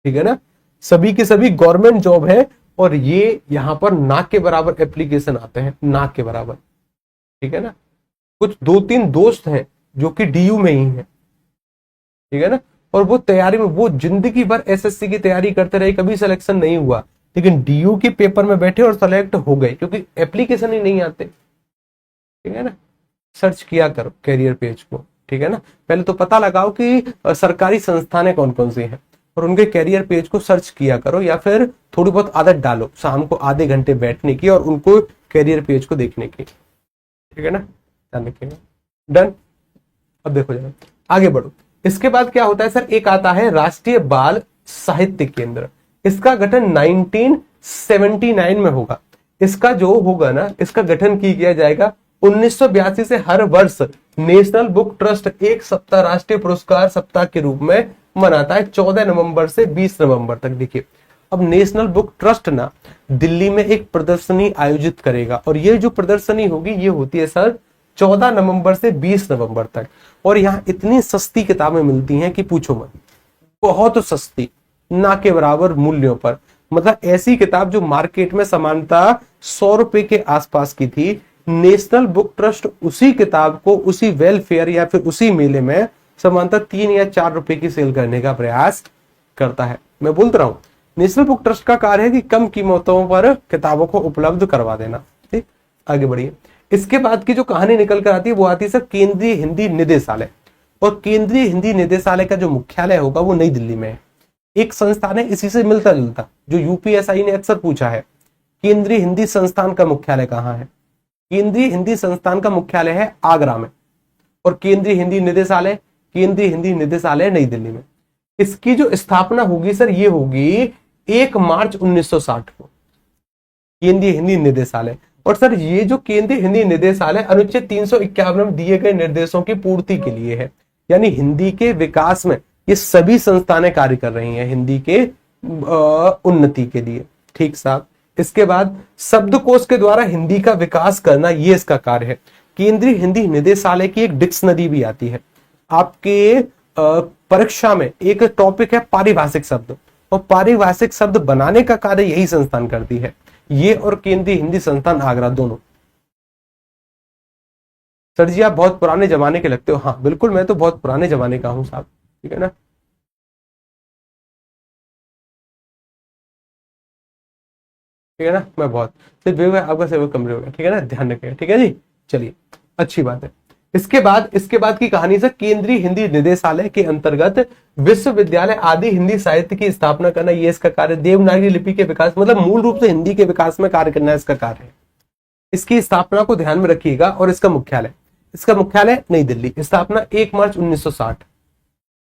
ठीक है ना, सभी की सभी गवर्नमेंट जॉब है। और ये यहां पर ना के बराबर एप्लीकेशन आते हैं, ना के बराबर, ठीक है ना। कुछ 2-3 दोस्त हैं जो कि डीयू में ही है, ठीक है ना, और वो तैयारी में, वो जिंदगी भर एसएससी की तैयारी करते रहे, कभी सिलेक्शन नहीं हुआ, लेकिन डीयू के पेपर में बैठे और सेलेक्ट हो गए क्योंकि एप्लीकेशन ही नहीं आते, ठीक है ना। सर्च किया करो कैरियर पेज को, ठीक है ना। पहले तो पता लगाओ कि सरकारी संस्थानें कौन कौन सी हैं और उनके कैरियर पेज को सर्च किया करो, या फिर थोड़ी बहुत आदत डालो शाम को आधे घंटे बैठने की और उनको कैरियर पेज को देखने की, ठीक है ना, ध्यान रखिएगा। डन। अब देखो जरा आगे बढ़ो। इसके बाद क्या होता है सर, एक आता है राष्ट्रीय बाल साहित्य केंद्र। इसका गठन 1979 में होगा। इसका जो होगा ना, इसका गठन किया जाएगा 1982 से। हर वर्ष नेशनल बुक ट्रस्ट एक सप्ताह राष्ट्रीय पुरस्कार सप्ताह के रूप में मनाता है, 14 नवंबर से 20 नवंबर तक। देखिए, अब नेशनल बुक ट्रस्ट ना दिल्ली में एक प्रदर्शनी आयोजित करेगा, और ये जो प्रदर्शनी होगी ये होती है सर 14 नवंबर से 20 नवंबर तक। और यहाँ इतनी सस्ती किताबें मिलती हैं कि पूछो मत, बहुत सस्ती, ना के बराबर मूल्यों पर। मतलब ऐसी किताब जो मार्केट में सामान्यतः 100 रुपए के आसपास की थी, नेशनल बुक ट्रस्ट उसी किताब को उसी वेलफेयर या फिर उसी मेले में सामान्यतः 3 या 4 रुपए की सेल करने का प्रयास करता है। मैं बोलता रहा हूं, नेशनल बुक ट्रस्ट का कार्य है कि कम कीमतों पर किताबों को उपलब्ध करवा देना। ठीक, आगे बढ़िए। इसके बाद की जो कहानी निकल कर आती है वो आती है सर केंद्रीय हिंदी निदेशालय। और केंद्रीय हिंदी निदेशालय का जो मुख्यालय होगा वो नई दिल्ली में है। एक संस्थान है इसी से मिलता जुलता, जो यूपीएसआई ने अक्सर पूछा है, केंद्रीय हिंदी संस्थान का मुख्यालय कहाँ है। केंद्रीय हिंदी संस्थान का मुख्यालय है आगरा में, और केंद्रीय हिंदी निदेशालय नई दिल्ली में। इसकी जो स्थापना होगी सर ये होगी 1 मार्च 1960 को, केंद्रीय हिंदी निदेशालय। और सर ये जो केंद्रीय हिंदी निदेशालय अनुच्छेद 351 में दिए गए निर्देशों की पूर्ति के लिए है, यानी हिंदी के विकास में ये सभी संस्थानें कार्य कर रही हैं हिंदी के उन्नति के लिए। ठीक साहब। इसके बाद शब्दकोश के द्वारा हिंदी का विकास करना, ये इसका कार्य है। केंद्रीय हिंदी निदेशालय की एक डिक्शनरी भी आती है। आपके परीक्षा में एक टॉपिक है पारिभाषिक शब्द, और पारिभाषिक शब्द बनाने का कार्य यही संस्थान करती है, ये और केंद्रीय हिंदी संस्थान आगरा दोनों। सर जी आप बहुत पुराने जमाने के लगते हो। हाँ बिल्कुल, मैं तो बहुत पुराने जमाने का हूं साहब, ठीक है ना। ठीक है ना, मैं बहुत सिर्फ आपका सेवक कमरे हो गया, ठीक है ना, ध्यान रखिएगा, ठीक है जी। चलिए, अच्छी बात है। इसके बाद की कहानी से केंद्रीय हिंदी निदेशालय के अंतर्गत विश्वविद्यालय आदि हिंदी साहित्य की स्थापना करना, ये इसका कार्य। देवनागरी लिपि के विकास, मतलब मूल रूप से हिंदी के विकास में कार्य करना इसका कार्य है। इसकी स्थापना को ध्यान में रखिएगा। और इसका मुख्यालय नई दिल्ली। स्थापना 1 मार्च 1960,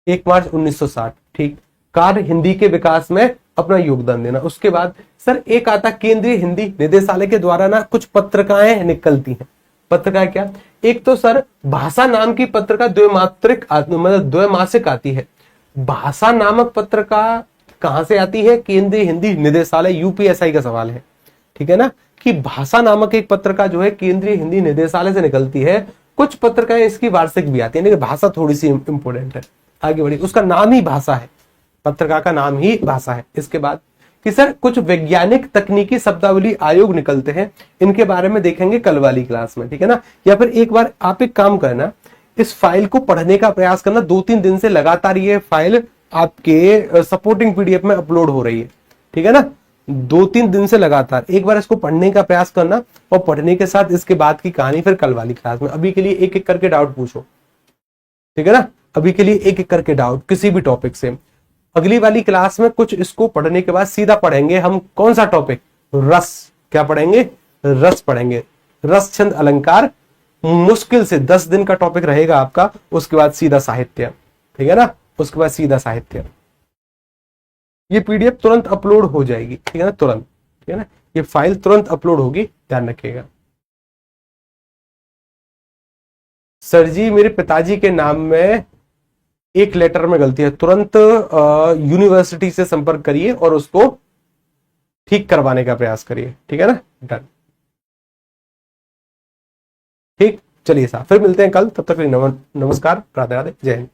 1 मार्च 1960। ठीक, कार्य हिंदी के विकास में अपना योगदान देना। उसके बाद सर एक आता केंद्रीय हिंदी निदेशालय के द्वारा ना कुछ पत्रिकाएं निकलती हैं। पत्रिकाएं क्या, एक तो सर भाषा नाम की पत्रिका द्वैमासिक आती है। भाषा नामक पत्रिका कहां से आती है, केंद्रीय हिंदी निदेशालय, यूपीएसआई का सवाल है, ठीक है ना, कि भाषा नामक एक पत्रिका जो है केंद्रीय हिंदी निदेशालय से निकलती है। कुछ पत्रिकाएं इसकी वार्षिक भी आती है, लेकिन भाषा थोड़ी सी इंपोर्टेंट है। आगे बढ़ी, उसका नाम ही भाषा है, पत्रिका का नाम ही भाषा है। इसके बाद कि सर कुछ वैज्ञानिक तकनीकी शब्दावली आयोग निकलते हैं, इनके बारे में देखेंगे कल वाली क्लास में, ठीक है ना। या फिर एक बार आप एक काम करना, इस फाइल को पढ़ने का प्रयास करना। 2-3 दिन से लगातार ये फाइल आपके सपोर्टिंग पीडीएफ में अपलोड हो रही है, ठीक है ना। 2-3 दिन से लगातार एक बार इसको पढ़ने का प्रयास करना, और पढ़ने के साथ इसके बाद की कहानी फिर कल वाली क्लास में। अभी के लिए एक एक करके डाउट पूछो, ठीक है ना। अभी के लिए एक एक करके डाउट किसी भी टॉपिक से। अगली वाली क्लास में कुछ इसको पढ़ने के बाद सीधा पढ़ेंगे हम कौन सा टॉपिक, रस। क्या पढ़ेंगे, रस पढ़ेंगे, रस छंद अलंकार। मुश्किल से 10 दिन का टॉपिक रहेगा आपका, उसके बाद सीधा साहित्य, ठीक है ना, उसके बाद सीधा साहित्य। ये पीडीएफ तुरंत अपलोड हो जाएगी, ठीक है ना, तुरंत, ठीक है ना, ये फाइल तुरंत अपलोड होगी, ध्यान रखिएगा। सर जी मेरे पिताजी के नाम में एक लेटर में गलती है, तुरंत यूनिवर्सिटी से संपर्क करिए और उसको ठीक करवाने का प्रयास करिए, ठीक है ना, डन। ठीक, चलिए साहब, फिर मिलते हैं कल, तब तक नमस्कार, राधे राधे, जय हिंद।